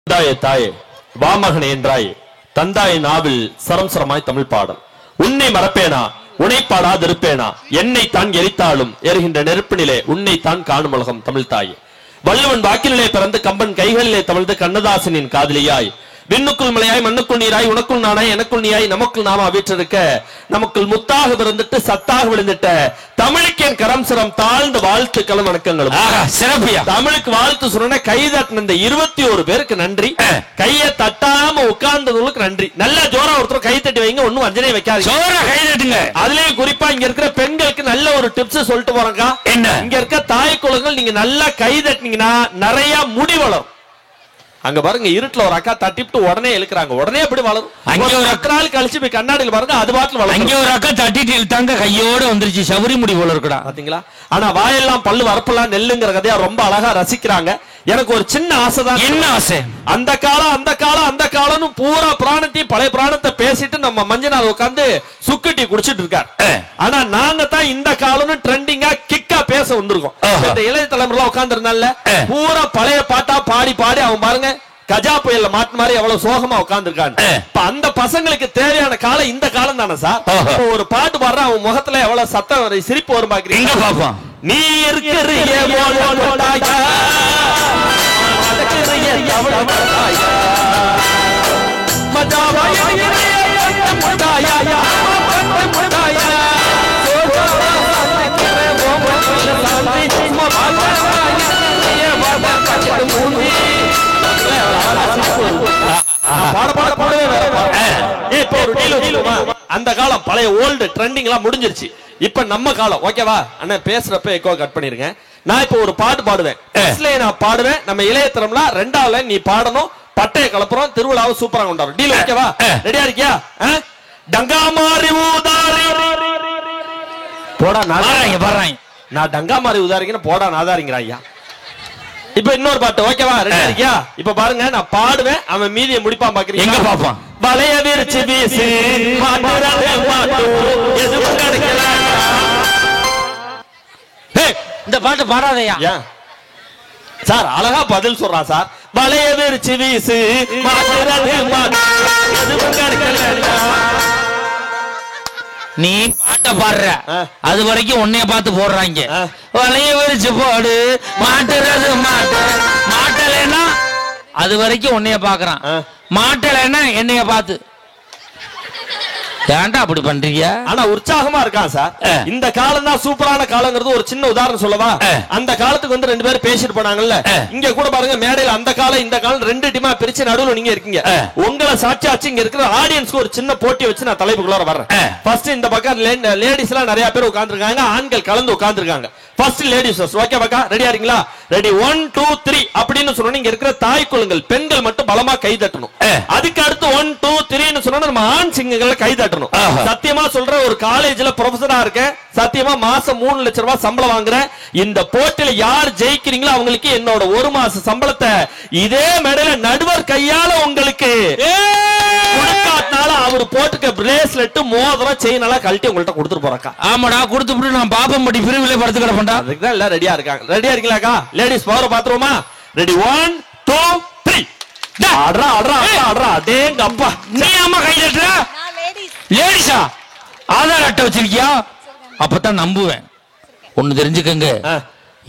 தாயே தாயே வாமகனே என்றாயே தந்தாய் நாவில் சரம் சரமாய் தமிழ் பாடல். உன்னை மறப்பேனா உன்னை பாடாதிருப்பேனா, என்னை தான் எரித்தாலும் எரிகின்ற நெருப்பினிலே உன்னை தான் காணும் உலகம் தமிழ் தாயே. வள்ளுவன் வாக்கிலே பிறந்து கம்பன் கைகளிலே தமிழ்ந்து கண்ணதாசனின் காதலியாய் விண்ணுக்குள் மலையாய் மண்ணுக்குள் நீராய் உனக்குள் நானாய் எனக்குள் நீயாய் நமக்குள் நாம வீற்றிருக்க நமக்குள் முத்தாக பிறந்துட்டு சத்தாக விழுந்துட்ட தமிழுக்கு என் கரம் சிரம் தாழ்ந்த வாழ்த்துக்களும் வணக்கங்களும். சிறப்பியா தமிழுக்கு வாழ்த்து சொன்ன கை தட்டின இந்த 21 பேருக்கு நன்றி. கையை தட்டாம உட்கார்ந்தவங்களுக்கு நன்றி. நல்லா ஜோரா ஒருத்தர் கை தட்டி வைங்க, ஒன்னும் வஞ்சனை வைக்காது, ஜோரா கை தட்டுங்க. அதுலயும் குறிப்பா இங்க இருக்கிற பெண்களுக்கு நல்ல ஒரு டிப்ஸ் சொல்லிட்டு போறாங்க. என்ன? இங்க இருக்க தாய் குலங்கள் நீங்க நல்லா கை தட்டினீங்கன்னா நிறைய முடி வளரும். அங்க பாருங்க, இருட்டுல ஒரு அக்கா தட்டிட்டு உடனே இழுக்கிறாங்க, உடனே எப்படி வளரும். அங்க ஒரு 10 நாள் கழிச்சு போய் கண்ணாடியில் பாருங்க, அது பாட்டுல வளரும். அங்க ஒரு அக்கா தட்டிட்டு இழுத்தாங்க, கையோட வந்துருச்சு, சபரி முடி போல இருக்குடா. பாத்தீங்களா? ஆனா வாயெல்லாம் பல்லு வரப்பெல்லாம் நெல்லுங்கிற கதையா ரொம்ப அழகா ரசிக்கிறாங்க. எனக்கு ஒரு சின்ன ஆசை தான். என்ன ஆசை? அந்த காலம் பூரா பிராணத்தையும் பழைய பிராணத்தை பேசிட்டு நம்ம மஞ்சள் உட்கார்ந்து சுக்கட்டி குடிச்சிட்டு இருக்காரு. ஆனா நாங்க தான் இந்த காலம் ட்ரெண்டிங்கா கிக்கா பேச வந்திருக்கோம். இந்த இளைய தலைமுறை உட்கார்ந்து இருந்தால பூரா பழைய பாட்டா பாடி பாடி அவன் பாருங்க கஜா புயல்ல மாட்டு மாதிரி எவ்வளவு சோகமா உட்கார்ந்து இருக்காங்க. இப்ப அந்த பசங்களுக்கு தேவையான காலம் இந்த காலம் தானே சார். ஒரு பாட்டு பாடுற அவன் முகத்துல எவ்வளவு சத்தம் சிரிப்பு வரும் பாக்குறீங்க. பாப்போம். நீ இருக்கிற அந்த காலம் பழைய ஓல்டு ட்ரெண்டிங் எல்லாம் முடிஞ்சிருச்சு. இப்ப நம்ம காலம். ஓகேவா அண்ணா? பேசுறப்ப எக்கோ கட் பண்ணிருங்க. நான் இப்ப ஒரு பாட்டு பாடுவேன், நான் பாடுவேன். நம்ம இளைய தரம்ல 2வது நீ பாடணும். பட்டைய கலப்புறோம், திருவிழாவை சூப்பரா கொண்டாடும். டீல் ஓகேவா? ரெடியா இருக்கியா? டங்கா மாறி ஊதாரி போடா நாதாரிங்க பாடுறாங்க. நான் டங்கா மாறி ஊதாரிங்கன்னு போடா நாதாரிங்கிறா ஐயா. இப்ப இன்னொரு பாட்டு ஓகேவா? ரெடியா இருக்கியா? இப்ப பாருங்க, நான் பாடுவேன், அவன் மீதியை முடிப்பான் பாக்குறீங்க. எங்க பாப்பான்? வளைய விரிச்சு வீசி இந்த பாட்டு பாடாதையா சார்? அழகா பதில் சொல்றான் சார். வளைய விரிச்சு வீசு நீ பாட்ட பாடுற, அது வரைக்கும் உன்னைய பார்த்து போடுறாங்க. வளைய விரிச்சு போடு மாட்டுறது மாட்டலைன்னா அது வரைக்கும் உன்னைய பாக்குறான். மாட்டலைன்னா என்னைய பார்த்து ஏன்டா அப்படி பண்றீங்க? ஆனா உற்சாகமா இருக்கான் சார். இந்த காலம் தான் சூப்பரான காலங்கிறது ஒரு சின்ன உதாரணம் சொல்லவா? அந்த காலத்துக்கு வந்து 2 பேரும் பேசிட்டு போனாங்கல்ல. இங்க கூட பாருங்க, மேடையில அந்த காலம் இந்த காலம் 2 டீமா பிரிச்சு நடுவுல நீங்க இருக்கீங்க. உங்களை சாட்சியாச்சு இங்க இருக்கிற ஆடியன்ஸ்க்கு ஒரு சின்ன போட்டி வச்சு நான் தலைப்புக்குள்ள வர்றேன். ஃபர்ஸ்ட் இந்த பக்கம் லேடிஸ் எல்லாம் நிறைய பேர் உட்கார்ந்துருக்காங்க, ஆண்கள் கலந்து உட்கார்ந்துருக்காங்க. ஃபர்ஸ்ட் லேடிஸ் ஓகே பக்கா? ரெடியா இருக்கீங்களா? ரெடி 1 2 3 அப்படின்னு சொன்னோம். இங்க இருக்கிற தாய் குலங்கள் பெண்கள் மட்டும் பலமா கை தட்டணும். அதுக்கு அடுத்து 1 2 3 சொன்னா நம்ம ஆண் சிங்கங்களை கை தட்டணும். சத்தியமா சொல்ற, ஒரு காலேஜ்ல ப்ரொஃபஸரா இருக்கேன், சத்தியமா மாசம் 3 லட்சம் ரூபாய் சம்பளம் வாங்குறேன். இந்த போட்டியில யார் ஜெயிக்கிறீங்களோ அவங்களுக்கு என்னோட 1 மாச சம்பளத்தை இதே மேடையில நடுவர் கையால உங்களுக்கு அவர் போட்டுக்க பிரேஸ்லெட் மோதிரம் செயின் எல்லாம் கழட்டி உங்கள்ட்ட கொடுத்துட்டு போறக்கா. ஆமாடா, கொடுத்து நான் பாப்பம்படி பிரிவிலே படுத்து கிடப்பேன்டா. அதுக்கு தான் எல்லாம் ரெடியா இருக்காங்க. ரெடியா இருக்கீங்களாக்கா? லேடிஸ் பவரை பாத்துருவோமா? ரெடி 1 2 3 ஆடுறா ஆடுறா ஆடுறா. டேங்க அப்பா, நீ அம்மா கை தட்டுற லேடிஸா? ஆதார் அட்டை வச்சிருக்கியா? அப்பதான் நம்புவேன். ஒண்ணு தெரிஞ்சுக்கங்க,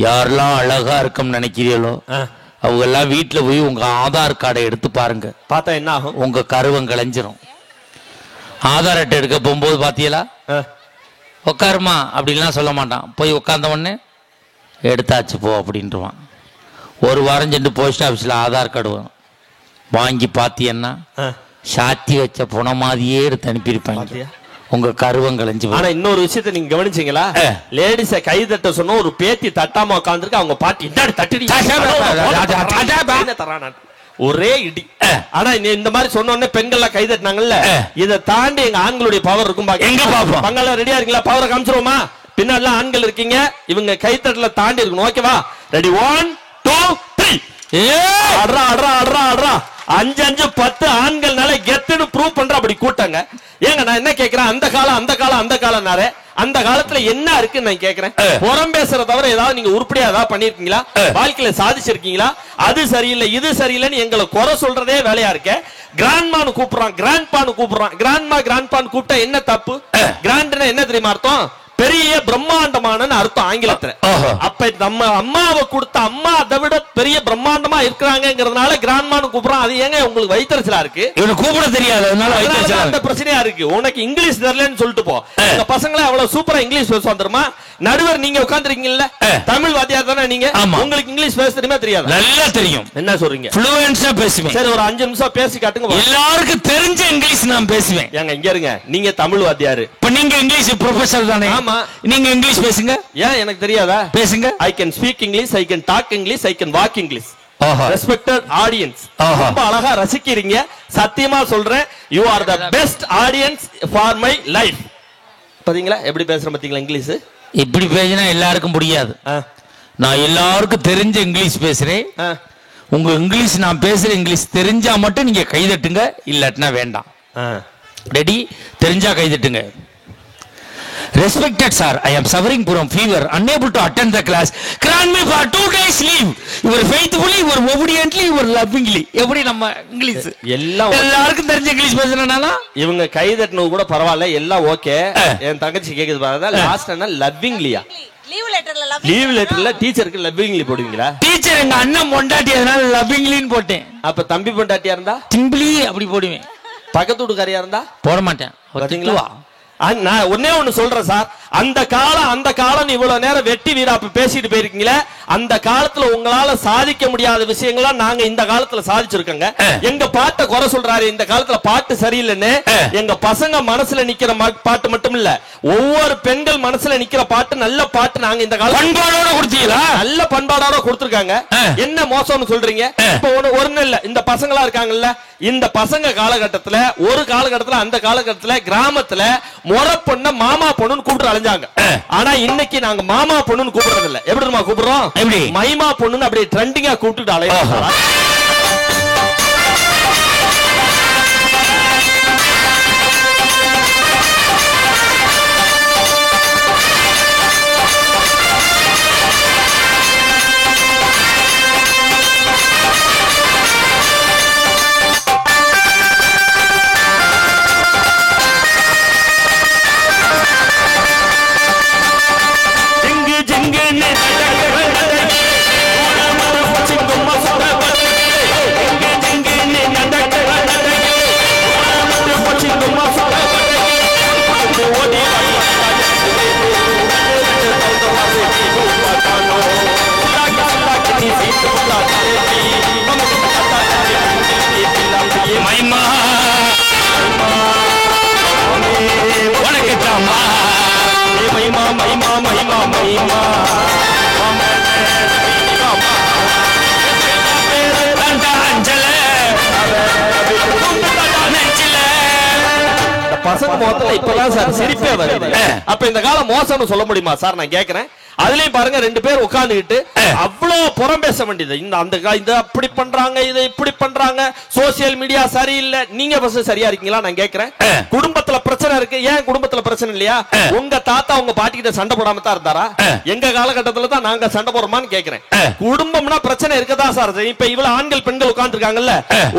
யாரெல்லாம் அழகா இருக்கும்னு நினைக்கிறீங்களோ அவங்க எல்லாம் வீட்டுல போய் உங்க ஆதார் கார்டை எடுத்து பாருங்க. பார்த்தா என்ன ஆகும்? உங்க கருவம் கலைஞ்சிரும். ஆதார் அட்டை எடுக்க போகும்போது பாத்தீங்களா, உட்காருமா அப்படின்லாம் சொல்ல மாட்டான். போய் உட்கார்ந்த உடனே எடுத்தாச்சு போ அப்படின்ட்டுவான். ஒரு வாரம் சென்று போஸ்ட் ஆபீஸ்ல ஆதார் கார்டு வாங்கி பாத்தீங்கன்னா சாத்தி வச்ச புன மாதிரியே எடுத்து அனுப்பியிருப்பாங்க. உங்க கருவம் கலைஞ்சு. ஆனா இன்னொரு விஷயத்தை நீங்க கவனிச்சீங்களா? லேடிஸ கை தட்ட சொன்ன ஒரு பேத்தி தட்டாம உட்கார்ந்துருக்கு, அவங்க பாட்டி தட்டி ஒரே இடி. ஆனா இந்த மாதிரி சொன்ன பெண்கள் கை தட்டினாங்கல்ல, இதை தாண்டி எங்க ஆண்களுடைய பவர் இருக்கும். எங்க பாப்போம்? பங்களா ரெடியா இருக்கீங்களா? பவரை காமிச்சிருவோமா? பின்னாடி ஆண்கள் இருக்கீங்க, இவங்க கை தட்டல தாண்டி இருக்கணும். ஓகேவா? ரெடி 1 2 3 ஆடுறா ஆடுறா ஆடுறா ஆடுறா. 5 5 10 ஆண்கள்னால கெத்துன்னு ப்ரூவ் பண்ற அப்படி கூட்டாங்க. ஏங்க நான் என்ன கேக்குறேன், அந்த காலம் அந்த காலம் அந்த காலம்னாரு, அந்த காலத்துல என்ன இருக்குன்னு நான் கேக்குறேன். புறம் பேசுற தவிர ஏதாவது நீங்க உருப்படியா ஏதாவது பண்ணிருக்கீங்களா, வாழ்க்கையில சாதிச்சிருக்கீங்களா? அது சரியில்லை இது சரியில்லைன்னு எங்களை குறை சொல்றதே வேலையா இருக்க. கிராண்ட்மான்னு கூப்பிடுறான், கிராண்ட்பான்னு கூப்பிடுறான். கிராண்ட்பான்னு கூப்பிட்டா என்ன தப்பு? கிராண்ட்னா என்ன தெரியுமா அர்த்தம்? பெரிய பிரம்மாண்டமான அர்த்தம் ஆங்கிலத்துல. அப்ப நம்ம அம்மாவை கொடுத்த அம்மா அதை விட பெரிய பிரம்மாண்டமா இருக்கிறாங்கிறதுனால கிராண்ட்மான்னு கூப்பிடுறான். அது ஏங்க உங்களுக்கு வைத்தறிச்சலா இருக்கு? இவனுக்கு கூப்பிட தெரியாது, அந்த பிரச்சனையா இருக்கு. உனக்கு இங்கிலீஷ் தெரியலன்னு சொல்லிட்டு போ. இந்த பசங்களை அவ்வளவு சூப்பரா இங்கிலீஷ் பேச வந்துருமா? நடுவர் நீங்க உட்கார்ந்துருக்கீங்கல்ல, தமிழ் வாத்தியார் தானே நீங்க, உங்களுக்கு இங்கிலீஷ் பேச தெரியுமா தெரியாது? நல்லா தெரியும். என்ன சொல்றீங்க? ஃப்ளூயன்ஸா பேசுவேன். சரி, ஒரு 5 நிமிஷம் பேசி காட்டுங்க. எல்லாருக்கும் தெரிஞ்ச இங்கிலீஷ் நான் பேசுவேன். ஏங்க இங்க இருங்க, நீங்க தமிழ் வாத்தியார், இப்ப நீங்க இங்கிலீஷ் ப்ரொஃபசர் தானே? நீங்க இங்கிலீஷ் பேசுங்க. ஏன் எனக்கு தெரியாதா? பேசுங்க. I can speak English, I can talk English, I can walk English. Respected audience, ரொம்ப அழகா ரசிக்கிறீங்க. சத்தியமா சொல்றேன், you are the best audience for my life. பாத்தீங்களா எப்படி பேசுறேன் பாத்தீங்களா? இங்கிலீஷ் இப்படி பேசினா எல்லாருக்கும் புரியாது. நான் எல்லாருக்கும் தெரிஞ்ச இங்கிலீஷ் பேசுறேன். உங்க இங்கிலீஷ் நான் பேசுற இங்கிலீஷ் தெரிஞ்சா மட்டும் நீங்க கைதட்டுங்க, இல்லாட்டினா வேண்டாம். ரெடி? தெரிஞ்சா கைதட்டுங்க. Respected sir, I am suffering from fever, unable to attend the class. Grant me for 2 days leave. You are faithfully, you are obediently, you are lovingly. எப்படி நம்ம இங்கிலீஷ் எல்லாருக்கும் தெரிஞ்ச இங்கிலீஷ் பேசுறேனா? இவங்க கைதட்டனது கூட பரவாயில்ல, எல்லாம் ஓகே. என் தங்கச்சி கேக்குது பாருங்க, லாஸ்ட் என்ன லவ்விங்லியா? லீவ் லெட்டர்ல டீச்சருக்கு லவ்விங்லி போடுவீங்களா? டீச்சர் எங்க அண்ணன் பொண்டாட்டி, அதனால லவ்விங்லின்னு போட்டேன். அப்ப தம்பி பொண்டாட்டியா இருந்தா சிம்பிளி அப்படி போடுவேன். பக்கத்து வீட்டுக்காரியா இருந்தா போட மாட்டேன். பாத்தீங்களா? நான் ஒன்னே ஒண்ணு சொல்றேன் சார், அந்த காலம் இவ்வளவு நேரம் வெட்டி வீராப்பு பேசிட்டு போயிருக்கீங்களே, அந்த காலத்துல உங்களால சாதிக்க முடியாத விஷயங்களா நாங்க இந்த காலத்துல சாதிச்சிருக்கோங்க. எங்க பாட்டை குறை சொல்றாரு, இந்த காலத்துல பாட்டு சரியில்லைன்னு. எங்க பசங்க மனசுல நிக்கிற பாட்டு மட்டும் இல்ல, ஒவ்வொரு பெண்கள் மனசுல நிக்கிற பாட்டு நல்ல பாட்டு நாங்க இந்த காலம் பண்பாடோட கொடுத்தீங்களா? நல்ல பண்பாடோட கொடுத்திருக்காங்க. என்ன மோசம்னு சொல்றீங்க? இப்ப ஒண்ணு இல்ல, இந்த பசங்களா இருக்காங்கல்ல, இந்த பசங்க காலகட்டத்துல ஒரு காலகட்டத்துல அந்த காலகட்டத்துல கிராமத்துல முறை பொண்ண மாமா பொண்ணுன்னு கூப்பிட்டு அலைஞ்சாங்க. ஆனா இன்னைக்கு நாங்க மாமா பொண்ணுன்னு கூப்பிடுறது இல்ல. எப்படி கூப்பிடுறோம்? எப்படி மைமா பொண்ணுன்னு அப்படியே ட்ரெண்டிங்கா கூப்பிட்டு அலைய. பசங்க முகத்துல இப்பதான் சார் சிரிப்பே வருது. அப்ப இந்த காலம் மோசம்னு சொல்ல முடியுமா சார்? நான் கேக்குறேன். அதுலயும் பாருங்க, 2 பேர் உட்கார்ந்துகிட்டு அவ்வளவு புறம் பேச வேண்டியது. இந்த அப்படி பண்றாங்க, இதை இப்படி பண்றாங்க, சோசியல் மீடியா சரியில்லை. நீங்க ஃபர்ஸ்ட் சரியா இருக்கீங்களா நான் கேக்குறேன். குடும்பத்துல பிரச்சனை இருக்கு, ஏன் குடும்பத்துல பிரச்சனை இல்லையா? உங்க தாத்தா உங்க பாட்டி கிட்ட சண்டை போடாம தான் இருந்தாரா? எங்க காலகட்டத்துல தான் நாங்க சண்டை போடுறோமான்னு கேக்குறேன். குடும்பம்னா பிரச்சனை இருக்கதான் சார். இப்ப இவ்வளவு ஆண்கள் பெண்கள் உட்கார்ந்து இருக்காங்கல்ல,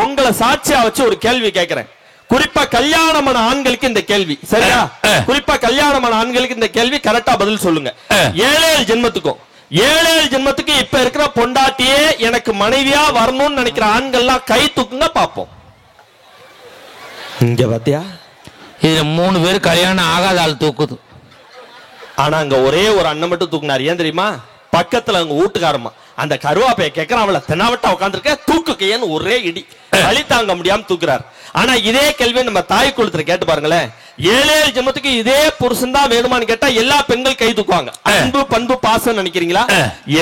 உங்களை சாட்சியா வச்சு ஒரு கேள்வி கேக்குறேன். குறிப்பா கல்யாணமான ஆண்களுக்கு இந்த கேள்வி சரியா? குறிப்பா கல்யாணமான ஆண்களுக்கு இந்த கேள்வி கரெக்டா பதில் சொல்லுங்க. 7 ஜென்மத்துக்கு இப்ப இருக்கிற பொண்டாட்டியே எனக்கு மனைவியா வரணும்னு நினைக்கிற ஆண்கள்லாம் கை தூக்குங்க பாப்போம். இங்க பாத்தியா, இதுல 3 பேர் கல்யாணம் ஆகாத ஆள் தூக்குது. ஆனா அங்க ஒரே ஒரு அண்ணன் மட்டும் தூக்குனாரு. ஏன் தெரியுமா? பக்கத்துல அவங்க வீட்டுக்காரமா அந்த கருவாப்பைய கேட்கறான், அவளை தென்னாவட்டா உட்காந்துருக்க தூக்குக்கையன்னு ஒரே இடி, வலி தாங்க முடியாம தூக்குறாரு. ஆனா இதே கேள்வி நம்ம தாய் குளத்துல கேட்டு பாருங்களேன். 7 ஜென்மத்துக்கு இதே புருஷன் தான் வேணுமான்னு கேட்டா எல்லா பெண்கள் கை தூக்குவாங்க. அன்பு பண்பு பாசம் நினைக்கிறீங்களா?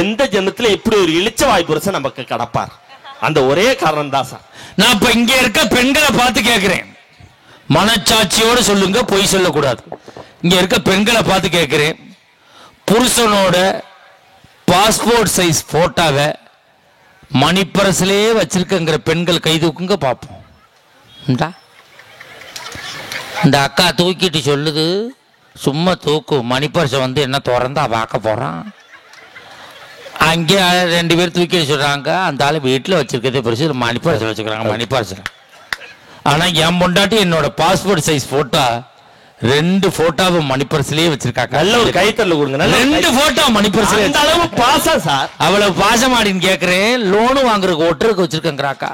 எந்த ஜென்மத்துல இப்படி ஒரு இழிச்ச வாய் புருஷன் நமக்கு கடப்பார்? அந்த ஒரே காரணம் தான் சார். நான் இப்ப இங்க இருக்க பெண்களை பார்த்து கேட்கிறேன், மனச்சாட்சியோட சொல்லுங்க, பொய் சொல்லக்கூடாது. இங்க இருக்க பெண்களை பார்த்து கேட்கிறேன், புருஷனோட பாஸ்போர்ட் சைஸ் போட்டோவை மணிப்பரசிலே வச்சிருக்கங்கிற பெண்கள் கை தூக்குங்க பாப்போம். இந்த அக்கா தூக்கிட்டு சொல்லுது, சும்மா தூக்கு, மணிப்பரிசை வந்து என்ன திறந்தா பார்க்க போறான். அங்கே 2 பேர் தூக்கிட்டு சொல்றாங்க, அந்த ஆளு வீட்டில் வச்சிருக்கதே பெருசு, மணிப்பரிசை வச்சுக்கிறாங்க மணிப்பரிசை. ஆனா என் பொண்டாட்டி என்னோட பாஸ்போர்ட் சைஸ் போட்டோ 2 போட்டோவை மணிப்பரிசிலேயே வச்சிருக்காங்க. நல்ல ஒரு கைத்தறல கொடுங்க. 2 போட்டோ மணிப்பரிசில. அந்த அளவு பாசம் சார். அவ்வளவு பாசமாடின்னு கேக்குறேன். லோனு வாங்குறதுக்கு ஒட்டுறதுக்கு வச்சிருக்கேங்கிறாக்கா.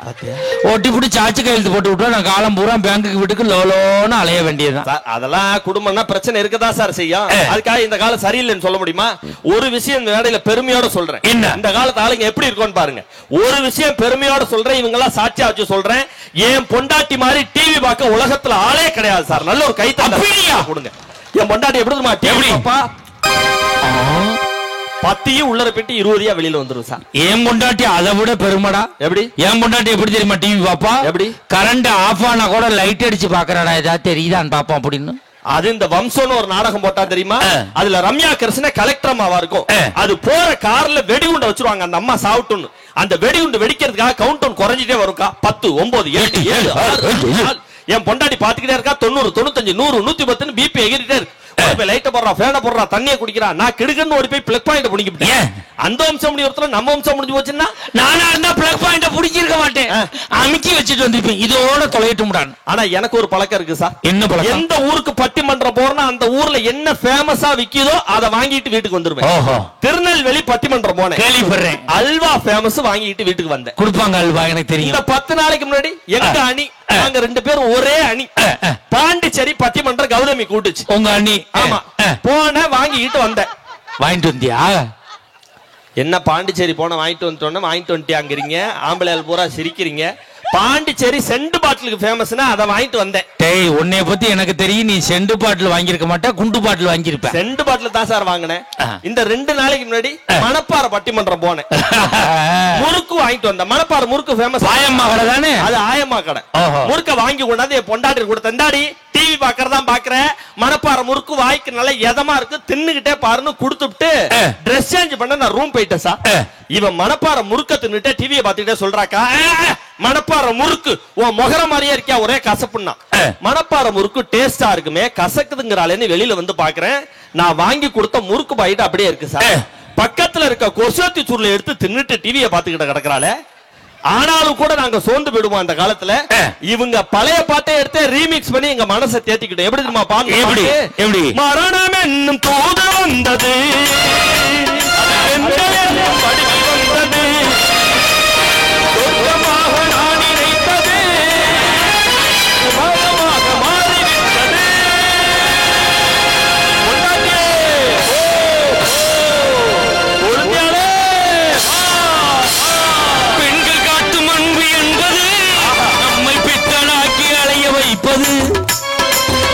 ஒட்டி புடி சாச்சு கையெழுத்து போட்டு விட்டா நான் காலம் பூரா பேங்குக்கு வீட்டுக்கு லோலோன்னு அலைய வேண்டியதுதான். அதெல்லாம் குடும்பம்னா பிரச்சனை இருக்கதான் சார் செய்யும். அதுக்காக இந்த காலம் சரியில்லைன்னு சொல்ல முடியுமா? ஒரு விஷயம் இந்த வேலையில பெருமையோட சொல்றேன். என்ன இந்த காலத்து ஆளுங்க எப்படி இருக்கும்னு பாருங்க. ஒரு விஷயம் பெருமையோட சொல்றேன், இவங்க எல்லாம் சாட்சியா வச்சு சொல்றேன். என் பொண்டாட்டி மாதிரி டிவி பார்க்க உலகத்துல ஆளே கிடையாது சார். நல்ல ஒரு கைத்தறி கொடுங்க. என் பொண்டாட்டி எப்படி தெரியுமா? எப்படிப்பா பத்தியும் உள்ளர பெட்டி 20 வெளியில வந்துரும் சார். என் பொண்டாட்டி அதை விட பெருமடா. எப்படி? என் பொண்டாட்டி எப்படி தெரியுமா டிவி பாப்பா? எப்படி? கரண்ட் ஆஃப் ஆனா கூட லைட் அடிச்சு பாக்குறாடா, ஏதாவது தெரியுதான்னு பாப்போம் அப்படின்னு. அது இந்த வம்சம்னு ஒரு நாடகம் போட்டா தெரியுமா? அதுல ரம்யா கிருஷ்ண கலெக்டர் அம்மாவா இருக்கும். அது போற கார்ல வெடிகுண்ட வச்சிருவாங்க, அந்த அம்மா சாவுட்டுன்னு. அந்த வெடிகுண்டு வெடிக்கிறதுக்காக கவுண்ட் டவுன் குறைஞ்சிட்டே வரும்க்கா. 10 9 8 7 6. என் பொண்டாட்டி பாத்துக்கிட்டே இருக்கா. 90 95 100 110 பிபி எகிரிட்டே இருக்கு. லைட்ட போடுறா, ஃபேனை போடுறா, தண்ணியை குடிக்கிறா. நான் கிடுக்குன்னு ஓடி போய் பிளக் பாயிண்ட் பிடிக்கிட்டேன். அந்த வம்சம் முடிவுறதுல நம்ம வம்சம் முடிஞ்சு போச்சுன்னா நானா இருந்தா பிளக் பாயிண்ட பிடிச்சிருக்க மாட்டேன், அமுக்கி வச்சுட்டு வந்திருப்பேன். இதோட தொலைட்டு முடான். ஆனா எனக்கு ஒரு பழக்கம் இருக்கு சார். என்ன பழக்கம்? எந்த ஊருக்கு பட்டிமன்றம் போறேன்னா அந்த ஊர்ல என்ன ஃபேமஸா விக்குதோ அதை வாங்கிட்டு வீட்டுக்கு வந்துருவேன். திருநெல்வேலி பட்டிமன்றம் போனேன், கேள்விப்படுறேன். அல்வா ஃபேமஸ் வாங்கிட்டு வீட்டுக்கு வந்தேன். கொடுப்பாங்க அல்வா, எனக்கு தெரியும். இந்த 10 நாளைக்கு முன்னாடி எங்க அணி, நாங்க 2 பேரும் ஒரே அணி, பாண்டிச்சேரி பட்டிமன்றம் கௌதமி கூட்டுச்சு. உங்க அணி? ஆமா. போன வாங்கிட்டு வந்தேன். வாங்கிட்டு வந்தியா? என்ன பாண்டிச்சேரி போன வாங்கிட்டு வந்துட்டீங்க. ஆம்பளையால் பூரா சிரிக்கிறீங்க. பாண்டிச்சேரி செண்டு பாட்டிலுக்கு ஃபேமஸ்னா அதை வாங்கிட்டு வந்தேன். டேய், உன்னைய பத்தி எனக்கு தெரியும். நீ செண்டு பாட்டில் வாங்கியிருக்க மாட்டே, குண்டு பாட்டில் வாங்கியிருப்ப. செண்டு பாட்டில் தான் சார் வாங்கினேன். இந்த 2 நாளைக்கு முன்னாடி மணப்பாறை பட்டிமன்றம் போனேன். முறுக்கு வாங்கிட்டு வந்தேன். மணப்பாறை முறுக்கு ஃபேமஸ். ஆயம்மா கடை தானே அது? ஆயம்மா கடை. முறுக்க வாங்கி கொண்டாந்து என் பொண்டாட்டி கொடுத்த. இந்தாடி டிவி பாக்குறதான் பாக்குறேன், மணப்பாறை முறுக்கு வாய்க்கு நல்ல எதமா இருக்கு, தின்னுகிட்டே பாருன்னு கொடுத்துட்டு ட்ரெஸ் சேஞ்ச் பண்ண நான் ரூம் போயிட்டேன் சார். இவன் மணப்பாறை முறுக்க தின்னுட்டு டிவியை பார்த்துக்கிட்டே சொல்றாக்கா, மணப்பாறை முறுக்கு உன் முகர மாதிரியே இருக்கியா, ஒரே கசப்புன்னா. மணப்பாறை முறுக்கு டேஸ்டா இருக்குமே, கசக்குதுங்கிறாளேன்னு வெளியில வந்து பாக்குறேன். நான் வாங்கி கொடுத்த முறுக்கு பாயிட்டு அப்படியே இருக்கு சார். பக்கத்துல இருக்க கொசத்தி சூர்ல எடுத்து தின்னுட்டு டிவியை பார்த்துக்கிட்ட கிடக்குறாளே. ஆனாலும் கூட நாங்க சோர்ந்து போயிடுவோம் அந்த காலத்துல. இவங்க பழைய பாட்டை எடுத்து ரீமிக்ஸ் பண்ணி எங்க மனசை தேத்திக்கிட்டோம். எப்படி தெரியுமா பாட்டு? எப்படி? மரணம் என்னும் தூது வந்தது,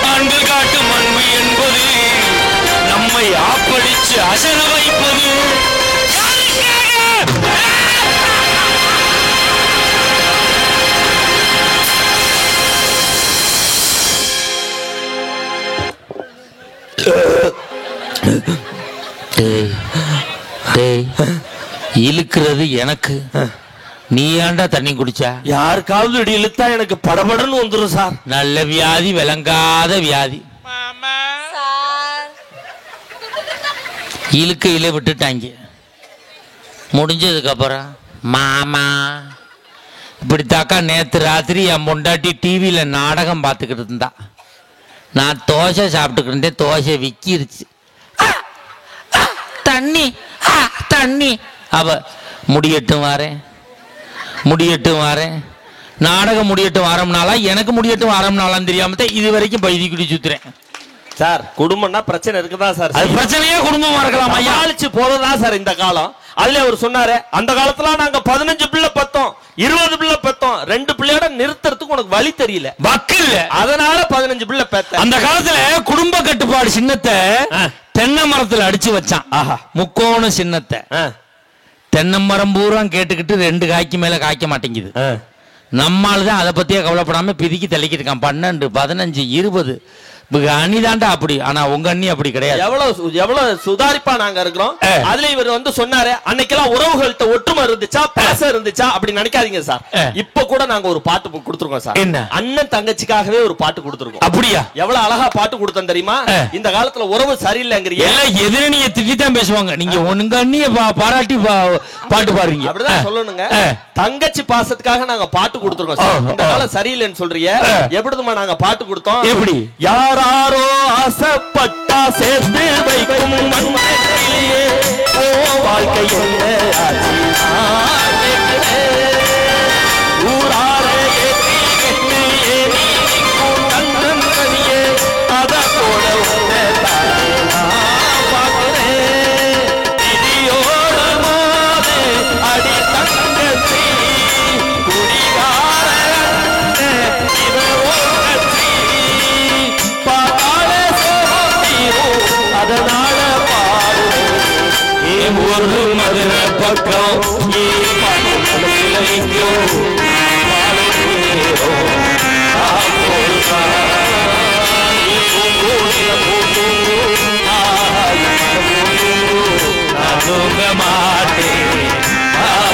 ஆண்கள் காட்டும் அன்பு என்பது நம்மை ஆப்படிச்சு அசர வைப்பது. இழுக்கிறது எனக்கு, நீ ஏன்டா தண்ணி குடிச்சா? யாருக்காவது இடி இழுத்தா எனக்கு படபடன்னு வந்துரும் சார். நல்ல வியாதி, விளங்காத வியாதி. இழுக்கையில விட்டுட்டாங்க. முடிஞ்சதுக்கு அப்புறம் மாமா இப்படித்தாக்கா நேற்று ராத்திரி என் பொண்டாட்டி டிவியில நாடகம் பார்த்துக்கிட்டு இருந்தா. நான் தோசை சாப்பிட்டுக்கிட்டு இருந்தேன். தோசை விக்கிருச்சு. தண்ணி தண்ணி. அவ முடியட்டும் வரேன், நாடகம் முடியட்டும் வாரம்னாலா, எனக்கு முடியட்டும் வாரம்னாலாம் தெரியாம இது வரைக்கும் பைதி குடி சுத்துறேன் சார். குடும்பம்னா பிரச்சனை இருக்குதா சார்? அது பிரச்சனையே குடும்பமா இருக்கலாம். ஐயாளிச்சு போறதா சார் இந்த காலம். அதுல அவர் சொன்னாரு, அந்த காலத்துல நாங்க 15 பிள்ளை பெத்தோம், 20 பிள்ளை பெத்தோம், 2 பிள்ளையோட நிறுத்துறதுக்கு உனக்கு வழி தெரியல, வக்கில்ல, அதனால 15 பிள்ளை பெத்த. அந்த காலத்துல குடும்ப கட்டுப்பாடு சின்னத்தை தென்னை மரத்துல அடிச்சு வச்சான். முக்கோண சின்னத்தை தென்னை மரம் பூரா கேட்டுக்கிட்டு 2 காய்க்கு மேல காய்க்க மாட்டேங்குது. நம்மால்தான் அதை பத்தியே கவலைப்படாம பிதிக்கி தள்ளிக்கிட்டு இருக்கான். 12 15 20 அண்ணி தாண்டா அப்படி, ஆனா உங்க அண்ணி அப்படி கிடையாது. எவ்வளவு சுதாரிப்பா நாங்க இருக்கிறோம். அதுல இவர் வந்து சொன்னாரு, அன்னைக்கெல்லாம் உறவுகள்கிட்ட ஒற்றுமை இருந்துச்சா, பாசம் இருந்துச்சா அப்படி நினைக்காதீங்க சார். இப்ப கூட நாங்க ஒரு பாட்டு கொடுத்துருக்கோம் சார். என்ன? அண்ணன் தங்கச்சிக்காகவே ஒரு பாட்டு கொடுத்துருக்கோம். அப்படியா? எவ்வளவு அழகா பாட்டு கொடுத்தோம் தெரியுமா? இந்த காலத்துல உறவு சரியில்லைங்கிறீங்க. எல்லாம் எதிரணியை திட்டிதான் பேசுவாங்க. நீங்க உங்க அண்ணிய பாராட்டி பாட்டு பாடுறீங்க. அப்படிதான் சொல்லணுங்க. தங்கச்சி பாசத்துக்காக நாங்க பாட்டு கொடுத்துருக்கோம். இந்த காலம் சரியில்லைன்னு சொல்றீங்க. எப்படிமா நாங்க பாட்டு கொடுத்தோம்? எப்படி? யாராரோ ஆசைப்பட்டா சேர்த்து வைக்கும் மண்ணிலே வாழ்க்கை ஊராரே அத போல அடி தங்கச்சி குடிகார அதனால பாடு ஒரு மதுர பக்கம் மாட்டேன்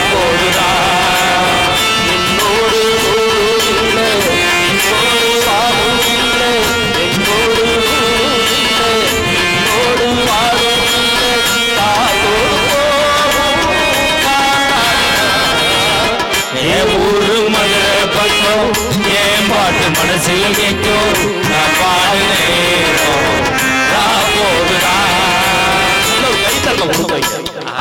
பாட்டு மனசில் கேட்கும்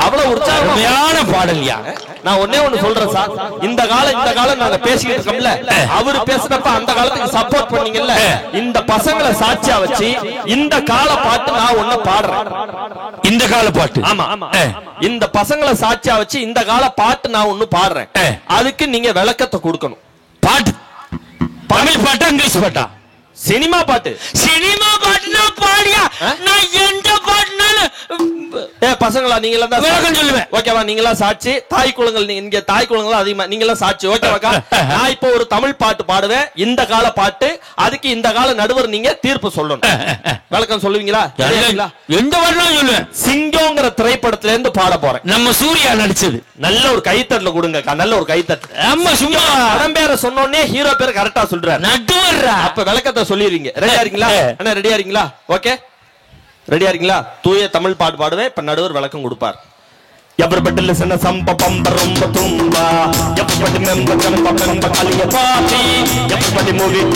அவ்வளவு உற்சாகமான பாடல்யா. நான் ஒன்னே ஒண்ணு சொல்றேன் சார். இந்த காலம் நாங்க பேசிக்கிட்டு இருக்கோம்ல, அவரு பேசுறப்ப அந்த காலத்துக்கு சப்போர்ட் பண்ணீங்கல்ல, இந்த பசங்களை சாட்சியா வச்சு இந்த கால பாட்டு நான் ஒண்ணு பாடுறேன். இந்த கால பாட்டு? ஆமா, இந்த பசங்களை சாட்சியா வச்சு இந்த கால பாட்டு நான் ஒண்ணு பாடுறேன். அதுக்கு நீங்க விளக்கத்தை கொடுக்கணும். பாட்டு தமிழ் பாட்டா இங்கிலீஷ் பாட்டா? சினிமா பாட்டு. சினிமா பாட்டுனா பாடியா? நான் எந்த பாட்டுனாலும் பசங்களா நீங்க தான் விளக்கம் சொல்லுவேன். ஓகேவா? நீங்களா சாட்சி. தாய் குளங்கள் இங்க தாய் குளங்கள் அதிகமா நீங்களா சாட்சி. ஓகேவாக்கா? நான் இப்போ ஒரு தமிழ் பாட்டு பாடுவேன், இந்த கால பாட்டு. அதுக்கு இந்த கால நடுவர் நீங்க தீர்ப்பு சொல்லணும். விளக்கம் சொல்லுவீங்களா? எந்த பாட்டுனாலும் சொல்லுவேன். சிங்கம்ங்கிற திரைப்படத்துல இருந்து பாட போறேன். நம்ம சூர்யா நடிச்சது. நல்ல ஒரு கைத்தட்டல கொடுங்க. நல்ல ஒரு கைத்தட்டு. நம்ம சும்மா படம் பேரை சொன்னோடனே ஹீரோ பேர் கரெக்டா சொல்றாரு. நடுவர் அப்ப விளக்கத்தை சொல்லிடுவீங்க. ரெடியா இருக்கீங்களா? அண்ணா ரெடியா இருக்கீங்களா? ஓகே, ரெடியா இருக்கீங்களா? தூய தமிழ் பாட்டு பாடுவேன். இப்ப நடுவர் விளக்கம் கொடுப்பார். Everybody listen to samba bamba rumba tumba. Everybody member jumpa member kaliya party. Everybody move it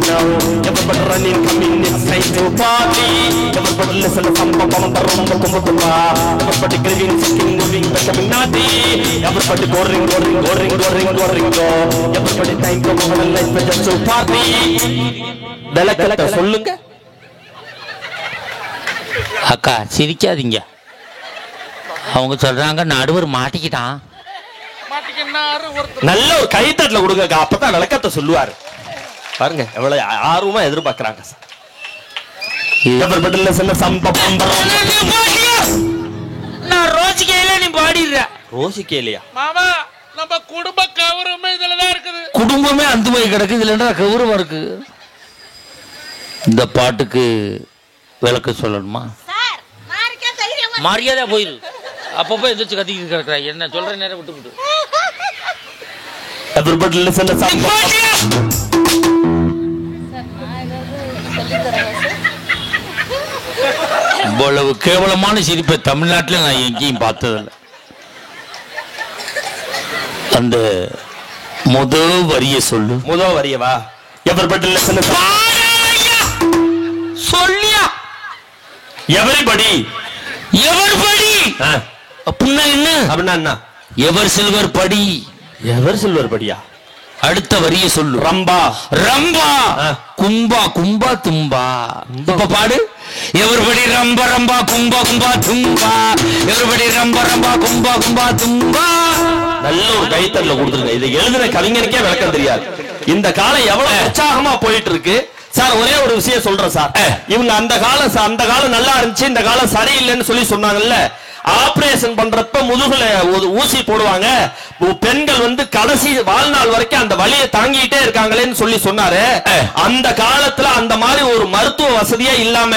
now. Everybody running coming it's time to party. Everybody listen to samba bamba rumba tumba. Everybody giving singing moving becoming naughty. Everybody going go. Everybody time to move and life just to party. விளக்கத்தை சொல்லுங்க. அக்கா சிரிக்காதீங்க. அவங்க சொல்றாங்க நடுவர் மாட்டிக்கிட்டான். நல்ல ஒரு கைத்தட்டல கொடுங்க. அப்பதான் விளக்கத்தை சொல்லுவாரு. பாருங்க எவ்வளவு ஆர்வமா எதிர்பார்க்கறாங்க. நான் ரோசிக்கையில நீ பாடிடுற. ரோசிக்கையிலையா? மாமா நம்ம குடும்ப கௌரவமே இதுலதான் இருக்குது. குடும்பமே அந்த மாதிரி கிடக்கு. இதுல என்ன கௌரவம் இருக்கு? இந்த பாட்டுக்கு விளக்க சொல்லணுமா? மரியாதை போயிரு. அப்பப்போ எந்திரிச்சு கத்திக்கிட்டு கிடக்குறா. என்ன சொல்ற நேரம் விட்டு இவ்வளவு கேவலமான சிரிப்பை தமிழ்நாட்டில் நான் எங்கேயும் பார்த்ததில்லை. அந்த முதல் வரிய சொல்லு. முதல் வரியவா? சொல்லியா? எவரிபடி அப்படின்னா என்ன? அப்படின்னா எவர் சில்வர் படி. எவர் சில்வர் படியா? அடுத்த வரிய சொல்லு. ரம்பா ரம்பா கும்பா கும்பா தும்பா. இப்ப பாடு. எவர்படி ரம்ப ரம்பா கும்பா கும்பா தும்பா. எவர்படி ரம்ப ரம்பா கும்பா கும்பா தும்பா. நல்ல ஒரு கைத்தட்டல கொடுத்துருங்க. இதை எழுதுன கவிஞனுக்கே விளக்கம் தெரியாது. இந்த காலம் எவ்வளவு உற்சாகமா போயிட்டு இருக்கு சார். ஒரே ஒரு விஷயம் சொல்றேன் சார். இவங்க அந்த காலம் நல்லா இருந்துச்சு, இந்த காலம் சரியில்லைன்னு சொல்லி சொன்னாங்கல்ல, ஆபரேஷன் பண்றப்ப முதுகுல ஒரு ஊசி போடுவாங்க, பெண்கள் வந்து கடைசி வாழ்நாள் வரைக்கும் அந்த வலியை தாங்கிட்டே இருக்காங்களேன்னு சொல்லி சொன்னாரு. அந்த காலத்துல அந்த மாதிரி ஒரு மருத்துவ வசதியே இல்லாம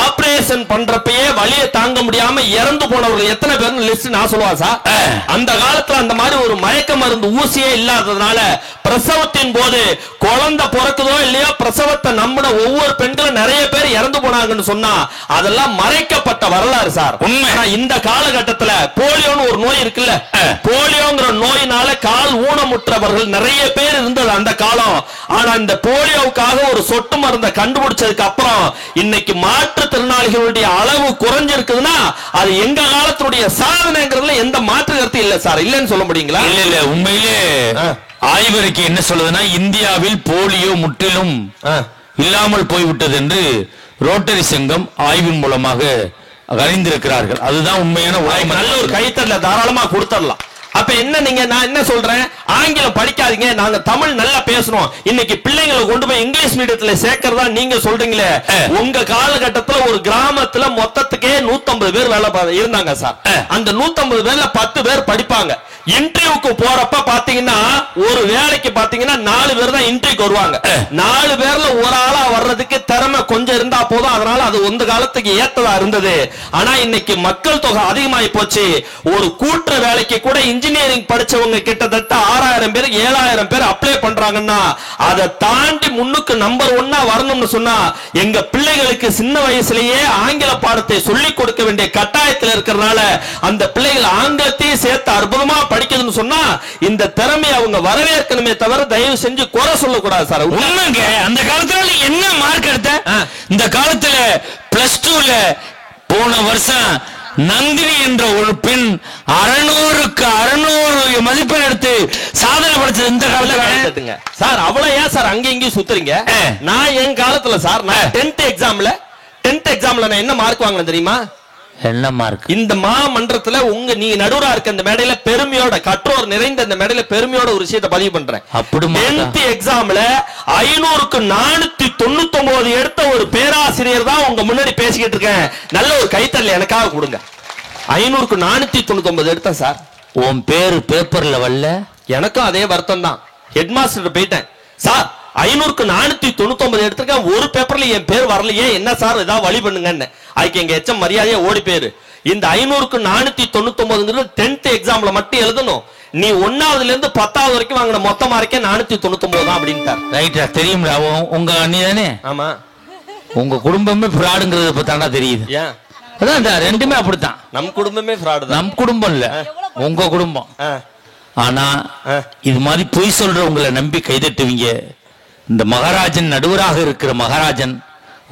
ஆபரேஷன் பண்றப்பயே வலியை தாங்க முடியாம இறந்து போனவர்கள் எத்தனை பேர் லிஸ்ட் நான் சொல்லுவா சார். அந்த காலத்துல அந்த மாதிரி ஒரு மயக்க மருந்து ஊசியே இல்லாததுனால பிரசவத்தின் போது குழந்தை பிறக்குதோ இல்லையோ பிரசவத்தை நம்பின ஒவ்வொரு பெண்களும் நிறைய பேர் இறந்து போனாங்கன்னு சொன்னா அதெல்லாம் மறைக்கப்பட்ட வரலாறு சார். உண்மை. இந்த காலகட்டத்துல போலியோன்னு ஒரு நோய் இருக்குல்ல, போலியோங்கிற நோயினால கால் ஊனமுற்றவர்கள் நிறைய பேர் இருந்தது அந்த காலம். ஆனா இந்த போலியோவுக்காக ஒரு சொட்டு மருந்தை கண்டுபிடிச்சதுக்கு அப்புறம் இன்னைக்கு மாற்றுத்திறனாளிகளுடைய அளவு குறைஞ்சிருக்குதுன்னா அது எங்க காலத்துடைய சாதனைங்கிறதுல எந்த மாற்று கருத்து இல்ல சார். இல்லன்னு சொல்ல முடியுங்களா? இல்ல இல்ல, உண்மையிலே ஆய்வறிக்கை என்ன சொல்லுதுன்னா இந்தியாவில் போலியோ முற்றிலும் இல்லாமல் போய்விட்டது என்று ரோட்டரி சங்கம் ஆய்வின் மூலமாக அறிந்திருக்கிறார்கள். அதுதான் உண்மையான உண்மை. நல்ல ஒரு கைத்தறல தாராளமா கொடுத்துடலாம். அப்ப என்ன நீங்க, நான் என்ன சொல்றேன், ஆங்கிலம் படிக்காதீங்க, நாங்க தமிழ் நல்லா பேசணும். இன்னைக்கு பிள்ளைங்களை கொண்டு போய் இங்கிலீஷ் மீடியத்துல சேர்க்கறதா நீங்க சொல்றீங்களே. உங்க காலகட்டத்துல ஒரு கிராமத்துல மொத்தத்துக்கே 150 பேர் வேலை இருந்தாங்க சார். அந்த 150 பேர்ல 10 பேர் படிப்பாங்க. இன்டர்வியூக்கு போறப்ப பாத்தீங்கன்னா ஒரு வேலைக்கு பாத்தீங்கன்னா 4 பேர் தான் இன்டர்வியூக்கு வருவாங்க. 4 பேர்ல ஒரு ஆளா வர்றதுக்கு திறமை கொஞ்சம் இருந்தா போதும். அதனால அது அந்த காலத்துக்கு ஏத்ததா இருந்தது. ஆனா இன்னைக்கு மக்கள் தொகை அதிகமாயி போச்சு. ஒரு கூட்டுற வேலைக்கு கூட இன்ஜினியரிங் படிச்சவங்க கிட்டத்தட்ட 6000 பேர் 7000 பேர் அப்ளை பண்றாங்கன்னா அதை தாண்டி முன்னுக்கு நம்பர் 1 வரணும்னு சொன்னா எங்க பிள்ளைகளுக்கு சின்ன வயசுலயே ஆங்கில பாடத்தை சொல்லிக் கொடுக்க வேண்டிய கட்டாயத்தில் இருக்கிறதுனால அந்த பிள்ளைகள் ஆங்கிலத்தையும் சேர்த்து அற்புதமா படிக்கணும்னு சொன்னா இந்த திறமை அவங்க வரவேற்கணுமே தவிர தயவு செஞ்சு குறை சொல்லக்கூடாது சார். உண்மைங்க. அந்த காலத்துல என்ன மார்க் எடுத்த? இந்த காலத்துல +2ல போன வருஷம் நந்தினி என்ற ஒரு பெண் 600க்கு 600 மதிப்பெண் எடுத்து சாதனை படைச்சது இந்த காலத்துல சார். அவ்வளவு ஏன் சார் அங்க இங்கேயும் சுத்துறீங்க? நான் என் காலத்துல சார், நான் 10th எக்ஸாம்ல நான் என்ன மார்க் வாங்கினேன் தெரியுமா? என்ன மார்க்? இந்த மாமன்றத்துல நீங்க நடுவரா இருக்க இந்த மேடையில பெருமையோட, கற்றோர் நிறைந்த இந்த மேடையில பெருமையோட ஒரு விஷயத்தை பதிவு பண்றேன். 10th எக்ஸாம்ல 500க்கு 499 எடுத்த ஒரு பேராசிரியர் தான் உங்க முன்னாடி பேசிக்கிட்டு இருக்கேன். நல்ல ஒரு கைத்தறல் எனக்காக கொடுங்க. 500க்கு 499 எடுத்தேன் சார். உன் பேரு பேப்பர்ல வரல? எனக்கும் அதே வருத்தம் தான். ஹெட் மாஸ்டர் போயிட்டேன் சார், 500க்கு 499 எடுத்திருக்கேன், ஒரு பேப்பர்ல என் பேர் வரலையே, என்ன சார் ஏதாவது வழி பண்ணுங்கன்னு. அதுக்கு எங்க எச்சம் மரியாதையா ஓடி பேரு. இந்த 500க்கு 499 10th எக்ஸாம்ல மட்டும் எழுதணும். நீ 1ஆவதுல இருந்து 10ஆவது வரைக்கும் வாங்கின மொத்த மார்க்கே 499 தான் அப்படின்ட்டார். ரைட்டா? தெரியும்ல, உங்க அண்ணி தானே? ஆமா. உங்க குடும்பமே ஃப்ராடுங்கிறது பத்தாண்டா தெரியுது. ஏன்? அதான் ரெண்டுமே அப்படித்தான். நம் குடும்பமே ஃப்ராடு தான். நம் குடும்பம் இல்ல, உங்க குடும்பம். ஆனா இது மாதிரி பொய் சொல்றவங்களை நம்பி கைதட்டுவீங்க. இந்த மகாராஜன், நடுவராக இருக்கிற மகாராஜன்,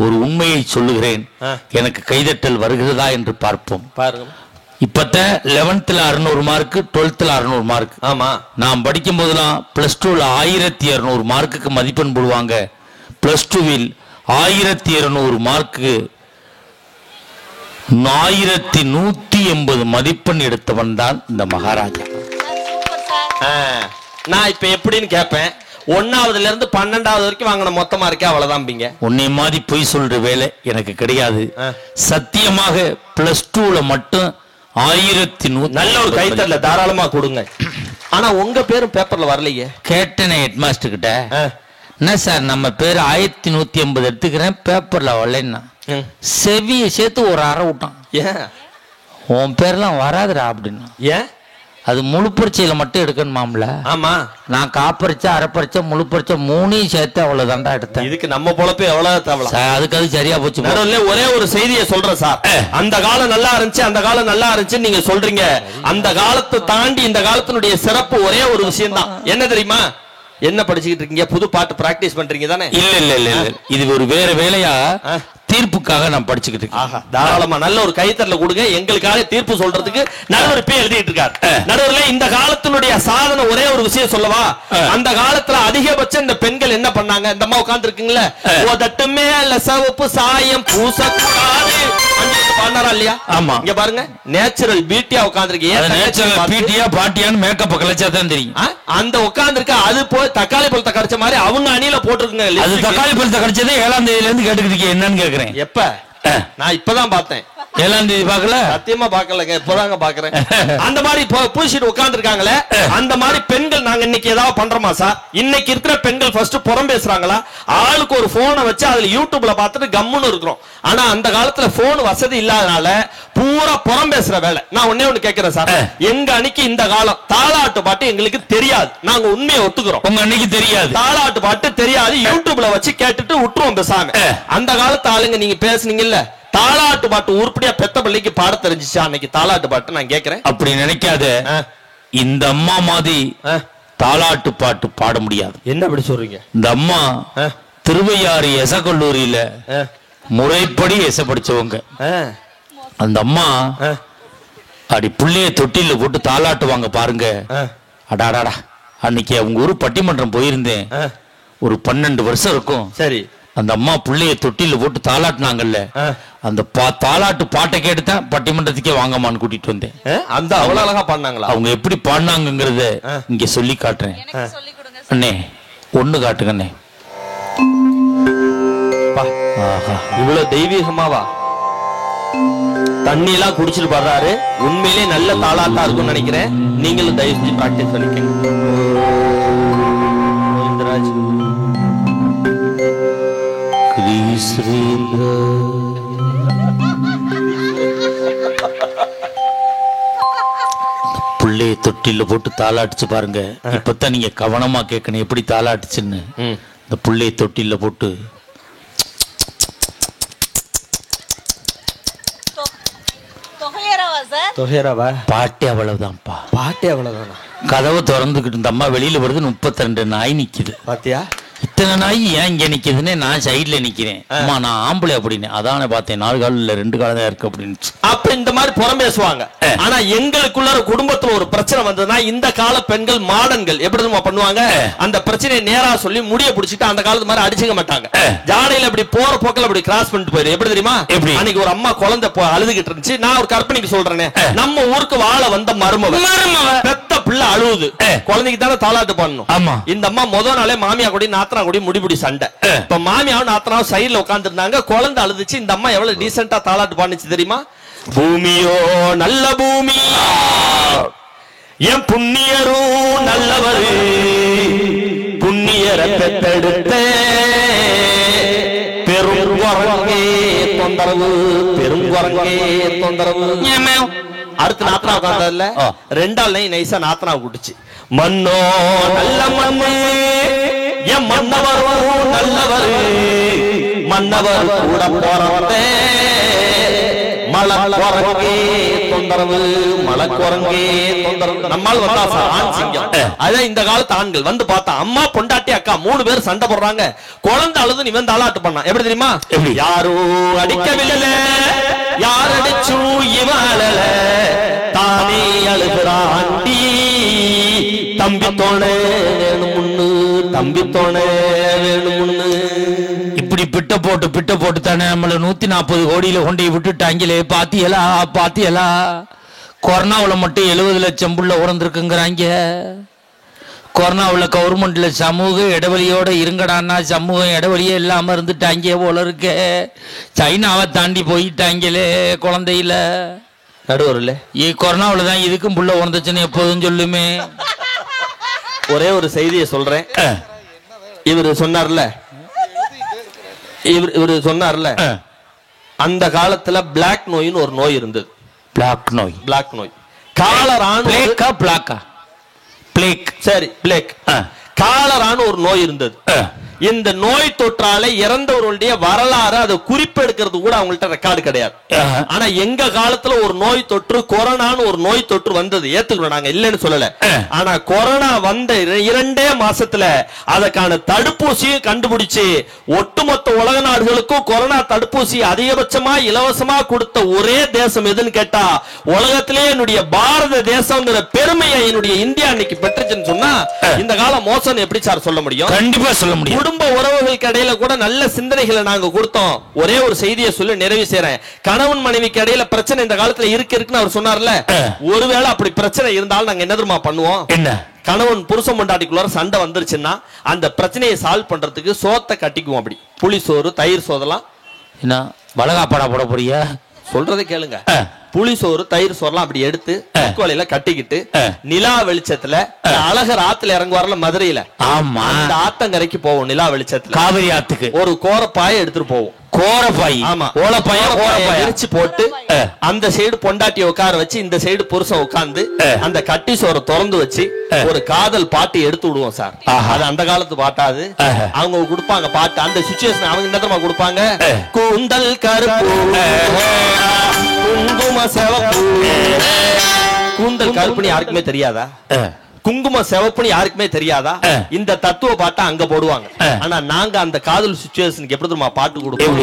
ஒரு உண்மையை சொல்லுகிறேன், எனக்கு கைதட்டல் வருகிறதா என்று பார்ப்போம். பாருங்க. இப்பத்த 11th 600 மார்க், 12th 600 மார்க். ஆமா. நான் படிக்கும் போதெல்லாம் +2ல 1200 மார்க்குக்கு மதிப்பெண் போடுவாங்க. +2வில் 1200 மார்க்கு 1180 மதிப்பெண் எடுத்தவன் தான் இந்த மகாராஜா. நான் இப்ப எப்படின்னு கேட்பேன், 1ஆவதுல இருந்து 12ஆவது வரைக்கும் வாங்கின மொத்த மார்க்கே அவ்வளவுதான். உன்னை மாதிரி பொய் சொல்ற வேலை எனக்கு கிடையாது. சத்தியமாக +2ல மட்டும் 1100. நல்ல ஒரு கைத்தறல தாராளமா கொடுங்க. ஆனா உங்க பேரும் பேப்பர்ல வரலையே. கேட்டேனே ஹெட் மாஸ்டர் கிட்ட, என்ன சார் நம்ம பேர் 1180 எடுத்துக்கிறேன், பேப்பர்ல வரலன்னா செவியை சேர்த்து ஒரு அறை விட்டான். ஏன்? உன் பேர்லாம் வராதுடா அப்படின்னா. ஏன்? அது முழு பரீட்சையில மட்டும் எடுக்கணுமாம்ல. ஆமா. நான் காப்பரிச்சா, அரை பரீட்சை, முழு பரீட்சை 3 சேர்த்து அவ்வளவுதான்டா எடுத்தேன். இதுக்கு நம்ம பொழப்பு எவ்வளவு தேவை? அதுக்கு அது சரியா போச்சு. ஒரே ஒரு செய்தியை சொல்றேன் சார். அந்த காலம் நல்லா இருந்துச்சு, அந்த காலம் நல்லா இருந்துச்சு நீங்க சொல்றீங்க. அந்த காலத்தை தாண்டி இந்த காலத்தினுடைய சிறப்பு ஒரே ஒரு விஷயம் தான். என்ன தெரியுமா? என்ன படிச்சுக்கிட்டு இருக்கீங்க? புது பாட்டு பிராக்டிஸ் பண்றீங்க தானே? இல்ல இல்ல இல்ல, இது ஒரு வேற வேலையா தீர்ப்புக்காக நான் படிச்சுக்கிட்டு இருக்கேன். தாராளமா நல்ல ஒரு கைத்தறல கொடுங்க. எங்களுக்காக தீர்ப்பு சொல்றதுக்கு நடுவர் பேர் எழுதிட்டு இருக்காரு. நடுவர்ல இந்த காலத்தினுடைய சாதனை ஒரே ஒரு விஷயம் சொல்லவா? அந்த காலத்துல அதிகபட்சம் இந்த பெண்கள் என்ன பண்ணாங்க? இந்த அம்மா உட்கார்ந்து இருக்குங்களா, ஓதட்டு மேல சிவப்பு சாயம் பூசக்கூடாது பண்ணாரா இல்லையா? ஆமா. இங்க பாருங்க, நேச்சுரல் பியூட்டியா உட்கார்ந்துருக்கீங்க. நேச்சுரல் பியூட்டியா பாட்டியான்னு மேக்கப் கலைச்சா தான் தெரியும். அந்த உட்கார்ந்துருக்க அது போய் தக்காளி பழத்தை கடிச்ச மாதிரி அவங்க அணியில போட்டுருக்குங்க. அது தக்காளி பழத்தை கடிச்சதே 7ஆம் தேதியில இருந்து கேட்டுக்கிட்டு என்னன்னு கேக்குறேன். எப்ப? நான் இப்பதான் பார்த்தேன். 7ஆம் தேதி பார்க்கல? சத்தியமா பார்க்கலங்க, இப்பதாங்க பாக்குறேன். அந்த மாதிரி பூசிட்டு உட்கார்ந்து இருக்காங்களே, அந்த மாதிரி பெண்கள் நாங்க இன்னைக்கு ஏதாவது பண்றோமா சார்? இன்னைக்கு இருக்கிற பெண்கள் ஃபர்ஸ்ட் புறம் பேசுறாங்களா? ஆளுக்கு ஒரு போனை வச்சு அதுல யூடியூப்ல பார்த்துட்டு கம்முன்னு இருக்கிறோம். ஆனா அந்த காலத்துல போன் வசதி இல்லாதனால பூரா புறம் பேசுற வேலை. நான் ஒன்னே ஒண்ணு கேட்கிறேன் சார், எங்க அன்னைக்கு இந்த காலம் தாலாட்டு பாட்டு எங்களுக்கு தெரியாது, நாங்க உண்மையை ஒத்துக்கிறோம். உங்க அன்னைக்கு தெரியாது, தாலாட்டு பாட்டு தெரியாது, யூடியூப்ல வச்சு கேட்டுட்டு விட்டுருவோம் பேசாம. அந்த காலத்து ஆளுங்க நீங்க பேசுனீங்கல்ல, தாலாட்டு பாட்டு உருப்படியா பெத்த பிள்ளைக்கு பாட தெரிஞ்சிச்சா அன்னைக்கு தாலாட்டு பாட்டு? நான் கேக்குறேன். அப்படி நினைக்காத. இந்த அம்மா மாதிரி தாலாட்டு பாட்டு பாட முடியாது. என்ன அப்படி சொல்றீங்க? இந்த அம்மா திருவையாறு எச கல்லூரியில முறைப்படி எச படிச்சவங்க. அந்த அம்மா அப்படி புள்ளைய தொட்டில போட்டு தாலாட்டுவாங்க பாருங்க. அடாடாடா, அன்னைக்கு அவங்க ஊரு பட்டிமன்றம் போயிருந்தேன். ஒரு 12 வருஷம் இருக்கும். சரி. அந்த அம்மா புள்ளைய தொட்டில போட்டு தாலாட்டுனாங்கல்ல, அந்த தாலாட்டு பாட்டை கேட்டுதான் பட்டிமன்றத்துக்கே வாங்கம்மான்னு கூட்டிட்டு வந்தேன். அந்த அவ்வளவு அழகா பாடினாங்களா? அவங்க எப்படி பாடினாங்கிறத இங்க சொல்லி காட்டுறேன். அண்ணே ஒண்ணு காட்டுங்க அண்ணே. இவ்வளவு தெய்வீகமாவா? தண்ணி எல்லாம் குடிச்சிட்டு பாடுறாரு. உண்மையிலே நல்ல தாளாட்டா இருக்கும்னு நினைக்கிறேன். நீங்களும் தயவு செஞ்சு பிராக்டிஸ் பண்ணிக்கங்க. புள்ளைய தொட்டில போட்டு தாளாட்டுச்சு பாருங்க. இப்பதான் நீங்க கவனமா கேட்கணும் எப்படி தாளாட்டுச்சுன்னு. இந்த புள்ளைய தொட்டில போட்டு பாட்டே அவ்வளவுதான்ப்பா. பாட்டே அவ்வளவுதானா? கதவை திறந்துக்கிட்டு இந்த அம்மா வெளியில வருது. 32 நாய் நிக்குது. பாத்தியா? இத்தனை நாய் ஏன் இங்க நிக்குதுன்னு நான் சைட்ல நிக்கிறேன். அம்மா நான் ஆம்பளை அப்படின்னு. அதானே பார்த்தேன், 4 கால் இல்ல 2 கால் தான் இருக்கு அப்படின்னு. அப்ப இந்த மாதிரி புறம் பேசுவாங்க. ஆனா எங்களுக்குள்ள குடும்பத்துல ஒரு பிரச்சனை வந்ததுன்னா இந்த கால பெண்கள் மாடன்கள் எப்படி பண்ணுவாங்க? அந்த பிரச்சனையை நேரா சொல்லி முடிய பிடிச்சிட்டு அந்த காலத்து மாதிரி அடிச்சுக்க மாட்டாங்க. ஜாடையில அப்படி போற போக்கில் அப்படி கிராஸ் பண்ணிட்டு போயிரு. எப்படி தெரியுமா? அன்னைக்கு ஒரு அம்மா குழந்தை அழுதுகிட்டு இருந்துச்சு. நான் ஒரு கற்பனைக்கு சொல்றேனே, நம்ம ஊருக்கு வாழ வந்த மருமக பெத்த பிள்ளை அழுவுது. குழந்தைக்கு தானே தாலாட்டு பண்ணணும். ஆமா. இந்த அம்மா முதல் நாளே மாமியா கூட நாத்தனா கூட முடிபிடி சண்டை. இப்ப மாமியாவும் நாத்தனாவும் சைடுல உட்கார்ந்து இருந்தாங்க. குழந்தை அழுதுச்சு. இந்த அம்மா எவ்வளவு டீசென்ட்டா தாலாட்டு பாடுச்சு தெரியுமா? பூமியோ நல்ல பூமி, என் புண்ணியரும் நல்லவரு, புண்ணியரை பெத்தெடுத்த பெருங்குரங்கே தொந்தரவு, பெருங்குரங்கே தொந்தரவு. அடுத்து நாத்தனா உட்கார்ந்ததுல 2ஆள் நைசா நாத்தனா கூட்டுச்சு. மண்ணோ நல்ல மண்ணு, என் மன்னவரும் நல்லவரு, மன்னவர் கூட போறவரே மலக்குரங்கே தொந்தரவு, மலக்குரங்கே தொந்தரவு. நம்மால் வந்தா ஆண் சிங்கம். அதான் இந்த காலத்து ஆண்கள் வந்து பார்த்தா அம்மா பொண்டாட்டி அக்கா 3 பேர் சண்டை போடுறாங்க. குழந்தை அழுது நீ வந்து தாலாட்டு பண்ணா எப்படி தெரியுமா? யாரும் அடிக்கவில்லை, யார் அடிச்சு இவளல, தானே அழுகிறாண்டி, தம்பி தோணே வேணும் முன்னு, தம்பி தோணே வேணும் முன்னு. இப்படி பிட்ட போட்டு தானே நம்மள 140 கோடியில கொண்டு விட்டுட்டாங்களே. பாத்தியலா பாத்தியலா? கொரோனாவுல மட்டும் 70 லட்சம் புள்ள உறந்துருக்குங்கிறாங்க. கொரோனாவுல கவர்மெண்ட்ல சமூக இடைவெளியோட இருங்கடான்னா சமூகம் இடைவெளியே இல்லாம இருந்துட்டாங்க போல இருக்க. சைனாவை தாண்டி போயிட்டாங்களே குழந்தையில. நடுவரில் கொரோனாவுல தான் இதுக்கும் புள்ள உறந்துச்சுன்னு எப்போதும் சொல்லுமே. ஒரே ஒரு செய்தியை சொல்றேன். இவரு சொன்னார்ல அந்த காலத்துல பிளாக் நோயின்னு ஒரு நோய் இருந்தது. பிளாக் நோய் காலரான பிளேக். சரி, பிளேக். காலரான ஒரு நோய் இருந்தது. இந்த நோய் தொற்றால இறந்தவர்களுடைய வரலாறு அதை குறிப்பெடுக்கிறது கூட அவங்கள்ட்ட ரெக்கார்டு கிடையாது. ஆனா எங்க காலத்துல ஒரு நோய் தொற்று, கொரோனான்னு ஒரு நோய் தொற்று வந்தது. ஏத்துக்கிறோம், நாங்க இல்லைன்னு சொல்லல. ஆனா கொரோனா வந்த 2 மாசத்துல அதற்கான தடுப்பூசியும் கண்டுபிடிச்சு ஒட்டுமொத்த உலக நாடுகளுக்கும் கொரோனா தடுப்பூசி அதிகபட்சமா இலவசமா கொடுத்த ஒரே தேசம் எதுன்னு கேட்டா உலகத்திலே என்னுடைய பாரத தேசம்ங்கிற பெருமையை என்னுடைய இந்தியா இன்னைக்கு பெற்றுச்சுன்னு சொன்னா இந்த காலம் மோசம் எப்படி சார் சொல்ல முடியும்? கண்டிப்பா சொல்ல முடியும். குடும்ப உறவுகளுக்கு இடையில கூட நல்ல சிந்தனைகளை நாங்க கொடுத்தோம். ஒரே ஒரு செய்தியை சொல்லி நிறைவு செய்றேன். கணவன் மனைவிக்கு இடையில பிரச்சனை இந்த காலத்துல இருக்குன்னு அவர் சொன்னார்ல. ஒருவேளை அப்படி பிரச்சனை இருந்தாலும் நாங்க என்ன தெரியுமா பண்ணுவோம்? என்ன? கணவன் புருஷன் பொண்டாட்டிக்குள்ள சண்டை வந்துருச்சுன்னா அந்த பிரச்சனையை சால்வ் பண்றதுக்கு சோத்தை கட்டிக்குவோம். அப்படி புளி சோறு, தயிர் சோதெல்லாம் என்ன வளகாப்பாடா போட போறியா? சொல்றதை கேளுங்க. புளி சோறு தயிர் சோறுலாம் அப்படி எடுத்து வலையில கட்டிக்கிட்டு நிலா வெளிச்சத்துல அழகர் ஆத்துல இறங்குவார்ல மதுரையில, ஆமா, அந்த ஆத்தங்கரைக்கு போவோம். நிலா வெளிச்சத்துல காவிரி ஆத்துக்கு ஒரு கோரப்பாயை எடுத்துட்டு போவோம். கோரப்பாய், ஆமா, ஓலப்பாய விரிச்சு போட்டு அந்த சைடு பொண்டாட்டி உட்கார வச்சு இந்த சைடு புருஷன் உட்கார்ந்து அந்த கட்டி சோறை திறந்து வச்சு ஒரு காதல் பாட்டு எடுத்து விடுவோம் சார். அது அந்த காலத்து பாட்டாது. அவங்க கொடுப்பாங்க பாட்டு. அந்த சிச்சுவேஷன் அவங்க என்ன தெரியுமா கொடுப்பாங்க? கூந்தல் கருப்பு குங்கும சிவப்பு. கூந்தல் கருப்புன்னு யாருக்குமே தெரியாதா? குங்கும சிவப்புன்னு யாருக்குமே தெரியாதா? இந்த தத்துவ பாட்டை அங்க போடுவாங்க. ஆனா நாங்க அந்த காதல் சிச்சுவேஷனுக்கு எப்படி தெரியுமா பாட்டு கொடுப்போம்?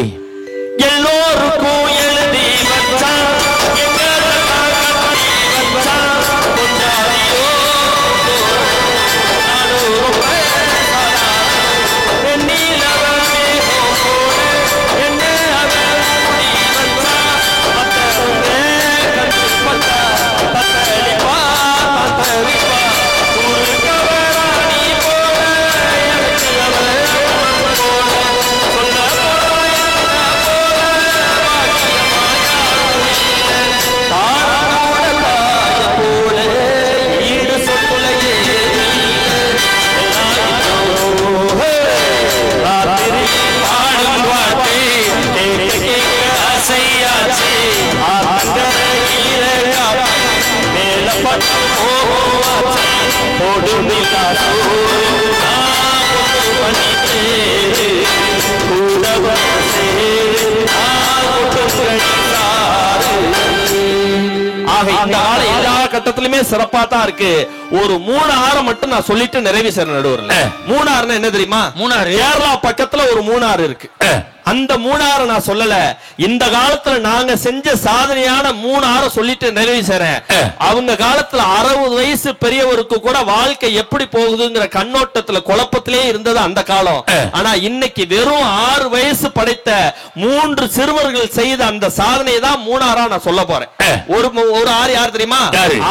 எல்லோருக்கும் எழுதி எல்லா கட்டத்திலுமே சிறப்பா தான் இருக்கு. ஒரு 3 ஆறு மட்டும் நான் சொல்லிட்டு நிறைவு செய்ற நடுவர்ல. 3 ஆறுனா என்ன தெரியுமா? 3 ஆறு கேரளா பக்கத்துல ஒரு 3 ஆறு இருக்கு. அந்த 3 ஆறு நான் சொல்லல. இந்த காலத்துல நாங்க செஞ்ச சாதனையான 3 ஆறு சொல்லிட்டு நிறைவு செய்றேன். அவங்க காலத்துல 60 வயசு பெரியவருக்கு கூட வாழ்க்கை எப்படி போகுதுங்கிற கண்ணோட்டத்துல குழப்பத்திலே இருந்தது அந்த காலம். ஆனா இன்னைக்கு வெறும் 6 வயசு படைத்த 3 சிறுவர்கள் செய்த அந்த சாதனையை தான் 3 ஆறா நான் சொல்ல போறேன். ஒரு ஆறு யார் தெரியுமா?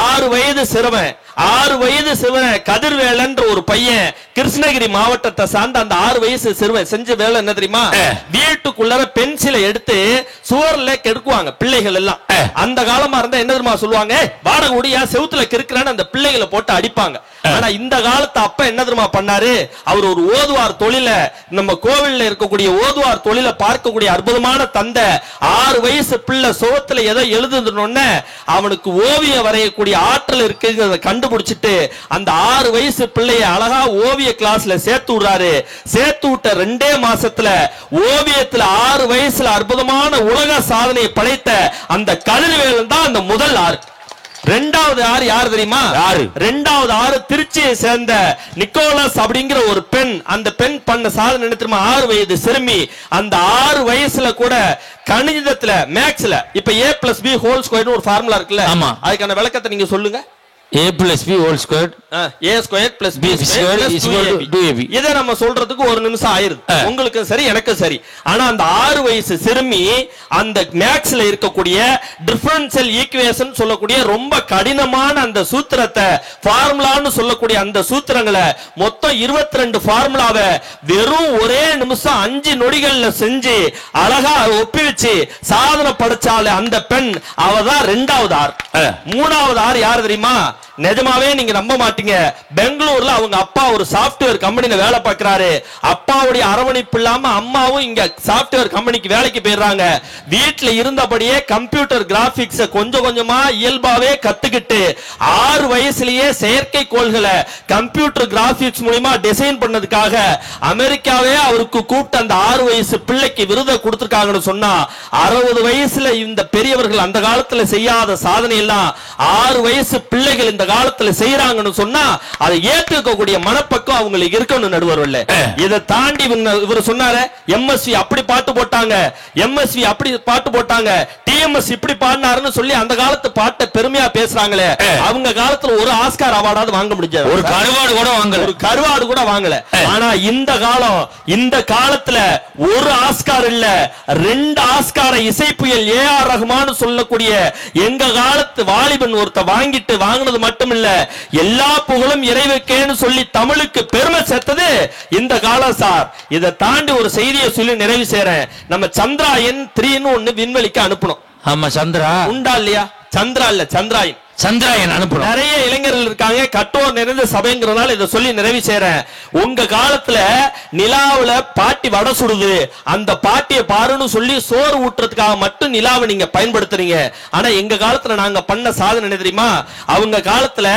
6 வயது சிறுவன். 6 வயது சிறுவன் கதிர்வேலன்ற ஒரு பையன் கிருஷ்ணகிரி மாவட்டத்தை சார்ந்த அந்த 6 வயசு சிறுவன் செஞ்ச வேலை என்ன தெரியுமா? வீட்டுக்குள்ள பென்சிலை எடுத்து சுவர்ல கெடுக்குவாங்க பிள்ளைகள் எல்லாம். அந்த காலமா இருந்தா என்ன தெரியுமா சொல்லுவாங்க? வாடகை ஓடியா செவுத்துல கிறுக்குறான்னு அந்த பிள்ளைகளை போட்டு அடிப்பாங்க. ஆனா இந்த காலத்து அப்ப என்ன தெரியுமா பண்ணாரு? அவர் ஒரு ஓதுவார் தொழில, நம்ம கோவில்ல இருக்கக்கூடிய ஓதுவார் தொழில பார்க்கக்கூடிய அற்புதமான தந்தை. 6 வயசு பிள்ளை சுவத்துல ஏதோ எழுதுனோன்னு அவனுக்கு ஓவியம் வரையக்கூடிய ஆற்றல் இருக்குங்கிறத கண்டுபிடிச்சிட்டு அந்த 6 வயசு பிள்ளைய அழகா ஓவிய கிளாஸ்ல சேர்த்து விடுறாரு. சேர்த்து விட்ட 2 மாசத்துல ஓவியத்துல 6 வயசுல அற்புதமான உலக சாதனையை படைத்த அந்த கதிர்வேலன் தான் அந்த முதல் ஆறு. 2வது ஆறு யார் தெரியுமா? 2வது ஆறு திருச்சியை சேர்ந்த நிக்கோலஸ் அப்படிங்கிற ஒரு பெண். அந்த பெண் பண்ண சாதனை என்ன தெரியுமா? 6 வயது சிறுமி. அந்த 6 வயசுல கூட கணிதத்துல மேக்ஸ்ல இப்ப a+b² ஒரு ஃபார்முலா இருக்குல்ல, அதுக்கான விளக்கத்தை நீங்க சொல்லுங்க. a+b² இதை நம்ம சொல்றதுக்கு 1 நிமிஷம் ஆயிருது. உங்களுக்கு சரி எனக்கும் சரி. ஆனா அந்த 6 வயசு சிறுமி அந்த மேக்ஸ்ல இருக்கக்கூடிய டிஃபரன்ஷியல் ஈக்குவேஷன் சொல்லக்கூடிய ரொம்ப கடினமான அந்த சூத்திரத்தை, ஃபார்முலான்னு சொல்லக்கூடிய அந்த சூத்திரங்களை மொத்தம் 22 ஃபார்முலாவை வெறும் ஒரே நிமிஷம் 5 நொடிகள்ல செஞ்சு அழகா ஒப்பிச்சு சாதனை படைச்சாலே அந்த பெண். அவதான் 2வது ஆறு. 3வது ஆறு யார் தெரியுமா? நிஜமாவே நீங்க நம்ப மாட்டீங்க. பெங்களூர்ல அவங்க அப்பா ஒரு சாப்ட்வேர் கம்பெனில வேலை பார்க்கிறாரு. அப்பாவுடைய அரவணைப்பு இல்லாம அம்மாவும் இங்க சாப்ட்வேர் கம்பெனிக்கு வேலைக்கு போயிடுறாங்க. வீட்டுல இருந்தபடியே கம்ப்யூட்டர் கிராபிக்ஸ் கொஞ்சம் கொஞ்சமா இயல்பாவே கத்துக்கிட்டு 6 வயசுலயே செயற்கை கோள்களை கம்ப்யூட்டர் கிராபிக்ஸ் மூலமா டிசைன் பண்ணதுக்காக அமெரிக்காவே அவருக்கு கூப்பிட்டு அந்த 6 வயசு பிள்ளைக்கு விருதை கொடுத்திருக்காங்கன்னு சொன்னா, 60 வயசுல இந்த பெரியவர்கள் அந்த காலத்துல செய்யாத சாதனை எல்லாம் 6 வயசு பிள்ளைகள் இந்த காலத்துல செய்யறாங்கன்னு சொன்னா அதை ஏற்றுக்கக்கூடிய மனப்பக்கம் அவங்களுக்கு இருக்கணும் நடுவர்ல. இதை தாண்டி இவர் சொன்னாரு எம்எஸ்வி அப்படி பாட்டு போட்டாங்க, எம்எஸ்வி அப்படி பாட்டு போட்டாங்க, டிஎம்எஸ் இப்படி பாடினாருன்னு சொல்லி அந்த காலத்து பாட்டை பெருமையா பேசுறாங்களே. அவங்க காலத்துல ஒரு ஆஸ்கார் அவார்டாவது வாங்க முடியாது, ஒரு கருவாடு கூட வாங்கல, ஒரு கருவாடு கூட வாங்கல. ஆனா இந்த காலம், இந்த காலத்துல ஒரு ஆஸ்கார் இல்ல 2 ஆஸ்காரை இசை புயல் ஏஆர் ரஹ்மான் சொல்லக்கூடிய எங்க காலத்து வாலிபன் ஒருத்த வாங்கிட்டு வாங்கினது மட்டும் மட்டும் இல்ல, எல்லா புகழும் இறைவனுக்கேன்னு சொல்லி தமிழுக்கு பெருமை சேர்த்தது இந்த காலம் சார். இதை தாண்டி ஒரு செய்தியை சொல்லி நிறைவு செய்றேன். நம்ம சந்திராயன் 3 ஒன்னு விண்வெளிக்கு அனுப்பணும். ஆமா, சந்திரா உண்டா இல்லையா? சந்திரா இல்ல, சந்திராயன். சந்திராயன் அனுப்பணும். நிறைய இளைஞர்கள் இருக்காங்க, கட்டோர் நிறைந்த சபைங்கிறதுனால இதை சொல்லி நிறைவு செய்றேன். உங்க காலத்துல நிலாவுல பாட்டி வடை சுடுது, அந்த பாட்டியை பாருன்னு சொல்லி சோறு ஊட்டுறதுக்காக மட்டும் நிலாவை நீங்க பயன்படுத்துறீங்க. ஆனா எங்க காலத்துல நாங்க பண்ண சாதனை என்ன தெரியுமா? அவங்க காலத்துல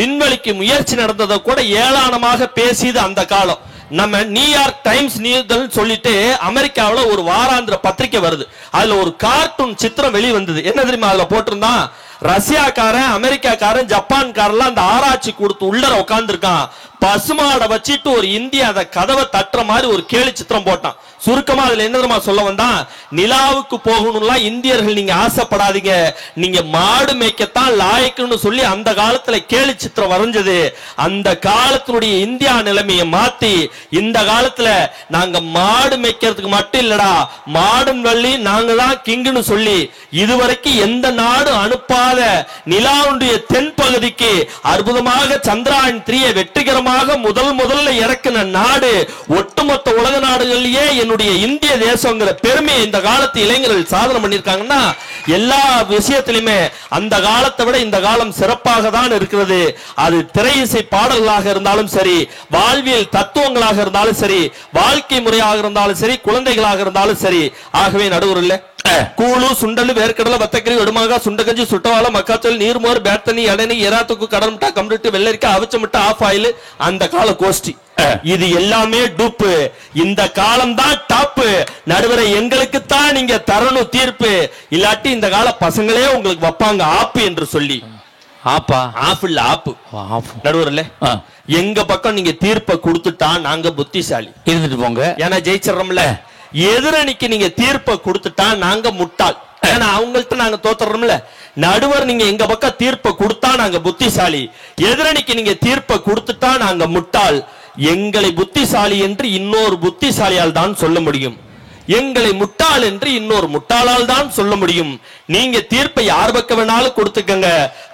விண்வெளிக்கு முயற்சி நடந்ததை கூட ஏளனமாக பேசியது அந்த காலம். நம்ம நியூயார்க் டைம்ஸ் நியூஸ் சொல்லிட்டு அமெரிக்காவில் ஒரு வாராந்திர பத்திரிகை வருது. அதுல ஒரு கார்ட்டூன் சித்திரம் வெளி வந்தது. என்ன தெரியுமா அதுல போட்டிருந்தான்? ரஷ்யாக்காரன், அமெரிக்காக்காரன், ஜப்பான்காரெல்லாம் அந்த ஆராய்ச்சி கொடுத்து உள்ளர உட்கார்ந்து இருக்கான். பசுமாடை வச்சிட்டு ஒரு இந்திய அதை கதவை தட்டுற மாதிரி ஒரு கேலி சித்திரம் போட்டான். சுருக்கமா அதுல என்ன தெரியுமா சொல்ல வந்தான்? நிலாவுக்கு போகணும்லாம் இந்தியர்கள் நீங்க ஆசைப்படாதீங்க, நீங்க மாடு மேய்க்கத்தான் லாயக்குன்னு சொல்லி அந்த காலத்துல கேலி சித்திரம் வரைஞ்சது. அந்த காலத்தினுடைய இந்தியா நிலைமையை மாத்தி இந்த காலத்துல நாங்க மாடு மேய்க்கிறதுக்கு மட்டும் இல்லடா, மாடன் வள்ளி நாங்க தான் கிங்குன்னு சொல்லி இதுவரைக்கும் எந்த நாடு அனுப்பாத நிலாவுடைய தென்பகுதிக்கு அற்புதமாக சந்திராயன் 3 வெற்றிகரமாக முதல்ல இறக்கின நாடு ஒட்டுமொத்த உலக நாடுகளிலேயே என்னுடைய இந்திய தேசங்கிற பெருமையை இந்த காலத்து இளைஞர்கள் சாதனை பண்ணிருக்காங்கன்னா எல்லா விஷயத்திலுமே அந்த காலத்தை விட இந்த காலம் சிறப்பாக தான் இருக்கிறது. அது திரை இசை பாடல்களாக இருந்தாலும் சரி, வாழ்வியல் தத்துவங்களாக இருந்தாலும் சரி, வாழ்க்கை முறையாக இருந்தாலும் சரி, குழந்தைகளாக இருந்தாலும் சரி. ஆகவே நடுவர் இல்ல, கூழு, சுண்டல், வேர்க்கடலை, வத்தக்கறி, வெடுமாக, சுண்டகஞ்சி, சுட்டவாள, மக்காச்சல், நீர்மோர், பேத்தனி, எடனி, எராத்துக்கு, கடன்முட்டா, கம்ப்ளீட், வெள்ளரிக்காய், அவிச்ச முட்டை, ஆஃப் ஆயில், அந்த கால கோஷ்டி. இது எல்லாமே டூப்பு. இந்த காலம் தான் டாப்பு. நடுவரை எங்களுக்கு தான் நீங்க தரணும் தீர்ப்பு, இல்லாட்டி இந்த கால பசங்களே உங்களுக்கு வைப்பாங்க ஆப்பு என்று சொல்லி. ஆப்பா? ஆப் இல்ல, ஆப்பு. நடுவர்ல எங்க பக்கம் நீங்க தீர்ப்பை கொடுத்துட்டா நாங்க புத்திசாலி இருந்துட்டு போங்க, ஏன்னா ஜெயிச்சிடறோம்ல. எதிரணிக்கு நீங்க தீர்ப்பை கொடுத்துட்டா நாங்க முட்டாள், ஏன்னா அவங்கள்ட்ட நாங்க தோத்துறோம்ல. நடுவர் நீங்க எங்க பக்கம் தீர்ப்பை கொடுத்தா நாங்க புத்திசாலி, எதிரணிக்கு நீங்க தீர்ப்பை கொடுத்துட்டா நாங்க முட்டாள். எங்களை புத்திசாலி என்று இன்னொரு புத்திசாலியால் தான் சொல்ல முடியும், எங்களை முட்டாள் என்று இன்னொரு முட்டாளால் தான் சொல்ல முடியும். நீங்க தீர்ப்பை யார் பக்கம் வேணாலும் கொடுத்துக்கங்க.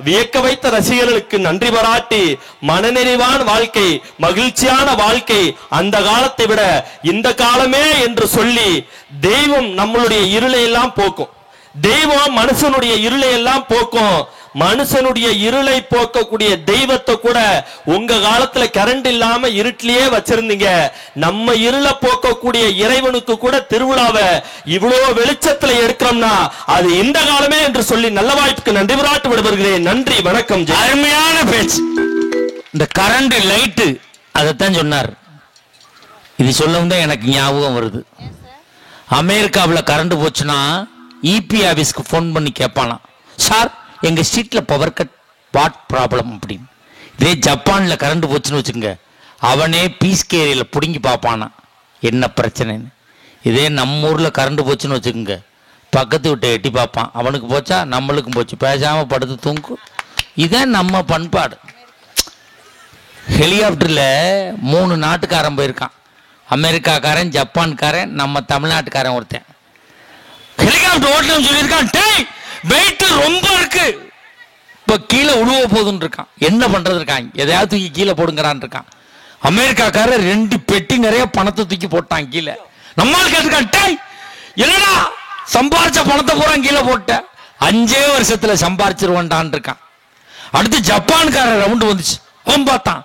வியக்க வைத்த ரசிகர்களுக்கு நன்றி பாராட்டி மனநிறைவான வாழ்க்கை, மகிழ்ச்சியான வாழ்க்கை அந்த காலத்தை விட இந்த காலமே என்று சொல்லி தெய்வம் நம்மளுடைய இருளை எல்லாம் போக்கும். தெய்வம் மனுஷனுடைய இருளை எல்லாம் போக்கும். மனுஷனுடைய இருளை போக்கக்கூடிய தெய்வத்தை கூட உங்க காலத்துல கரண்ட் இல்லாம இருட்டிலேயே வச்சிருந்தீங்க. நம்ம இருளை போக்கக்கூடிய இறைவனுக்கு கூட திருவிழாவை இவ்வளவு வெளிச்சத்துல எடுக்கிறோம்னா அது இந்த காலமே என்று சொல்லி நல்ல வாய்ப்புக்கு நன்றி பாராட்டு விடுபடுகிறேன். நன்றி, வணக்கம். அருமையான பேச்சு. இந்த கரண்ட் லைட்டு அதைத்தான் சொன்னார். இது சொல்லவும் தான் எனக்கு ஞாபகம் வருது. அமெரிக்காவில் கரண்ட் போச்சுன்னா இபி ஆபீஸ்க்கு ஃபோன் பண்ணி கேட்பானா, சார் எங்க ஸ்ட்ரீட்ல பவர் கட், வாட் ப்ராப்ளம் அப்படின்னு. இதே ஜப்பான்ல கரண்ட் போச்சுன்னு வச்சுங்க, அவனே பீஸ்கே ஏரியால பிடுங்கி பார்ப்பானா என்ன பிரச்சனைன்னு. இதே நம்ம ஊர்ல கரண்ட் போச்சுன்னு வச்சுக்கோங்க, பக்கத்து விட்டு எட்டி பார்ப்பான், அவனுக்கு போச்சா நம்மளுக்கும் போச்சு, பேசாம படுத்து தூங்கும். இதான் நம்ம பண்பாடு. ஹெலிகாப்டர்ல 3 நாட்டுக்காரன் போயிருக்கான், அமெரிக்காக்காரன், ஜப்பான்காரன், நம்ம தமிழ்நாட்டுக்காரன். ஒருத்தன் ஹெலிகாப்டர் ஓட்டணும் சொல்லியிருக்கான், டேய் வெயிட் ரொம்ப இருக்கு, இப்ப கீழே உழுவ போதுன்னு இருக்கான். என்ன பண்றது இருக்கான், எதையாவது தூக்கி கீழே போடுங்கிறான் இருக்கான். அமெரிக்காக்காரர் 2 பெட்டி நிறைய பணத்தை தூக்கி போட்டான் கீழே. நம்மால் கேட்டிருக்கான், டேய் என்னடா சம்பாரிச்ச பணத்தை பூரா கீழே போட்ட, 5 வருஷத்துல சம்பாரிச்சிருவான்டான் இருக்கான். அடுத்து ஜப்பான்காரர் ரவுண்டு வந்துச்சு, அவன் பார்த்தான்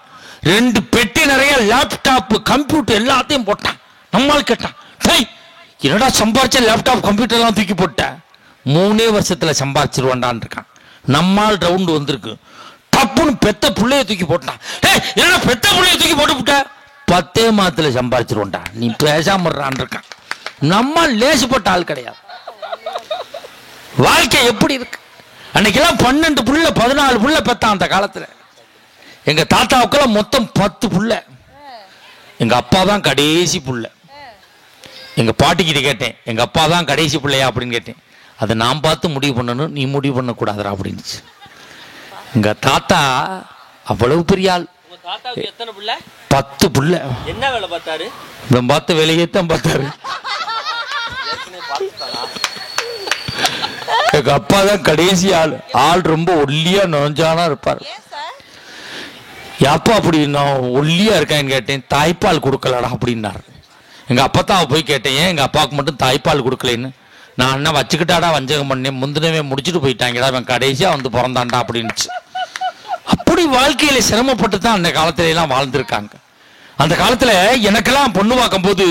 2 பெட்டி நிறைய லேப்டாப், கம்ப்யூட்டர் எல்லாத்தையும் போட்டான். நம்மால் கேட்டான், டேய் என்னடா சம்பாரிச்ச லேப்டாப், கம்ப்யூட்டர் எல்லாம் தூக்கி போட்ட, 3 வருஷத்துல சம்பாரிச்சிருவான்டான் இருக்கான். நம்மால் ரவுண்டு வந்திருக்கு, டப்புன்னு பெத்த புள்ளைய தூக்கி போட்டான். டேய் என்னடா பெத்த புள்ளைய தூக்கி போட்டு விட்ட, 10 மாதத்துல சம்பாரிச்சிருவான்டா, நீ பேசாம இருக்கான். நம்ம லேசுப்பட்ட ஆள் கிடையாது. வாழ்க்கை எப்படி இருக்கு, அன்னைக்கெல்லாம் 12 புள்ள 14 புள்ள பெத்தான் அந்த காலத்துல. எங்க தாத்தாவுக்கெல்லாம் மொத்தம் 10 புள்ள, எங்க அப்பா தான் கடைசி புள்ள. எங்க பாட்டிக்கிட்ட கேட்டேன், எங்க அப்பா தான் கடைசி பிள்ளையா அப்படின்னு கேட்டேன். அதை நான் பார்த்து முடிவு பண்ணணும், நீ முடிவு பண்ண கூடாதுரா அப்படின்னுச்சு. எங்க தாத்தா அவ்வளவு பெரிய ஆள். 10 புள்ள. என்ன வேலை பார்த்தாரு? இவன் பார்த்த வேலையே தான் பார்த்தாரு. எங்க அப்பா தான் கடைசி ஆள். ஆள் ரொம்ப ஒல்லியா நொஞ்சானா இருப்பார். எப்போ அப்படி நான் ஒல்லியா இருக்கேன்னு கேட்டேன். தாய்ப்பால் கொடுக்கலடா அப்படின்னாரு. எங்க அப்பத்தாவை போய் கேட்டேன், ஏன் எங்க அப்பாவுக்கு மட்டும் தாய்ப்பால் கொடுக்கலன்னு. நான் என்ன வச்சுக்கிட்டாடா வஞ்சகம் பண்ணேன், முந்தினவே முடிச்சுட்டு போயிட்டாங்கடா, அவன் கடைசியா வந்து பிறந்தான்டா அப்படின்னுச்சு. அப்படி வாழ்க்கையில சிரமப்பட்டு தான் அந்த காலத்துல எல்லாம் வாழ்ந்திருக்காங்க. அந்த காலத்துல எனக்கெல்லாம் பொண்ணு பார்க்கும் போது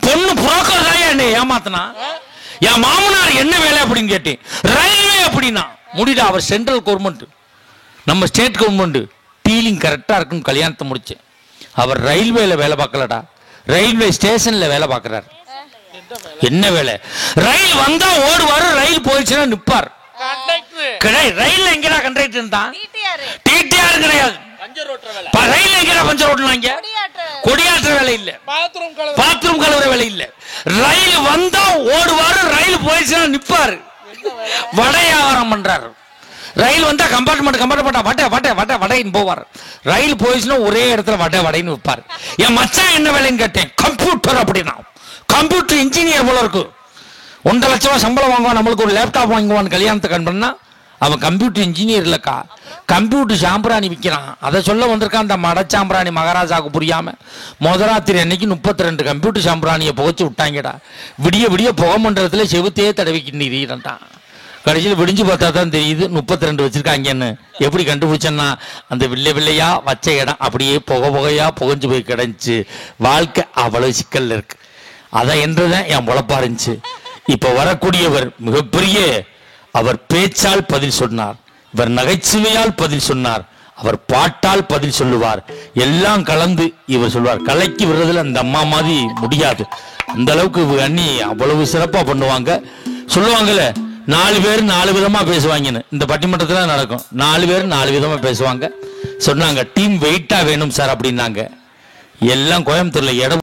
பொண்ணு புரோக்கர் தான் என்னை ஏமாத்தினா. என் மாமனார் என்ன வேலை அப்படின்னு கேட்டேன். ரயில்வே அப்படின்னா முடிடா, அவர் சென்ட்ரல் கவர்மெண்ட், நம்ம ஸ்டேட் கவர்மெண்ட், டீலிங் கரெக்டா இருக்குன்னு கல்யாணத்தை முடிச்சேன். அவர் ரயில்வேல வேலை பார்க்கலடா, ரயில்வே ஸ்டேஷன்ல வேலை பார்க்கிறார். என்ன வேலை? ரயில் வந்தா ஓடுவாரு, ரயில் போயிடுச்சுன்னா நிப்பார். ரயில்ல எங்கடா கண்டக்டர் தான்? டிடிஆர் கிடையாது. ரயில் எங்கடா பஞ்சர் ஓட்டுனாங்க? கொடியாற்ற வேலை இல்ல, பாத்ரூம் கழுவுற வேலை இல்ல. ரயில் வந்தா ஓடுவாரு, ரயில் போயிடுச்சுன்னா நிப்பாரு. வடை வியாபாரம் பண்றாரு. ரயில் வந்தா கம்பார்ட்மெண்ட் வடைன்னு போவார். ரயில் போயிடுச்சுன்னா ஒரே இடத்துல வடைன்னு விற்பாரு. என் மச்சான் என்ன வேலைன்னு கேட்டேன். கம்ப்யூட்டர் அப்படின்னா கம்ப்யூட்டர் இன்ஜினியர் போல இருக்கு. 1.5 லட்சம் ரூபாய் சம்பளம் வாங்குவான், நம்மளுக்கு ஒரு லேப்டாப் வாங்குவான் கல்யாணத்தை கண் பண்ணா. அவன் கம்ப்யூட்டர் இன்ஜினியர் இல்லக்கா, கம்ப்யூட்டர் சாம்பிராணி விற்கிறான். அதை சொல்ல வந்திருக்கான் அந்த மட சாம்பிராணி மகாராஜாவுக்கு புரியாம. முதராத்திரி அன்னைக்கு 32 கம்ப்யூட்டர் சாம்பிராணியை புகைச்சு விட்டாங்கடா. விடிய விடிய புகை மண்டலத்துல செவுத்தையே தடவிக்கிட்டான். கடைசியில் விடிஞ்சு பார்த்தா தான் தெரியுது 32 வச்சிருக்காங்கன்னு. எப்படி கண்டுபிடிச்சேன்னா, அந்த வில்லையா வச்ச இடம் அப்படியே புகையா புகைஞ்சு போய் கிடந்துச்சு. வாழ்க்கை அவ்வளவு சிக்கல்ல இருக்கு. அதை என்றுதான் என் பொழப்பா இருந்துச்சு. இப்ப வரக்கூடியவர் மிகப்பெரிய, அவர் பேச்சால் பதில் சொன்னார், இவர் நகைச்சுவையால் பதில் சொன்னார், அவர் பாட்டால் பதில் சொல்லுவார். எல்லாம் கலந்து இவர் சொல்வார். கலைக்கு விடுறதுல அந்த அம்மா மாதிரி முடியாது. அந்த அளவுக்கு அண்ணி அவ்வளவு சிறப்பா பண்ணுவாங்க. சொல்லுவாங்கல்ல, 4 பேர் 4 விதமா பேசுவாங்கன்னு. இந்த பட்டிமன்றத்துல நடக்கும். 4 பேர் 4 விதமா பேசுவாங்க. சொன்னாங்க, டீம் வெயிட்டா வேணும் சார் அப்படின்னாங்க. எல்லாம் கோயம்புத்தூர்ல இடம்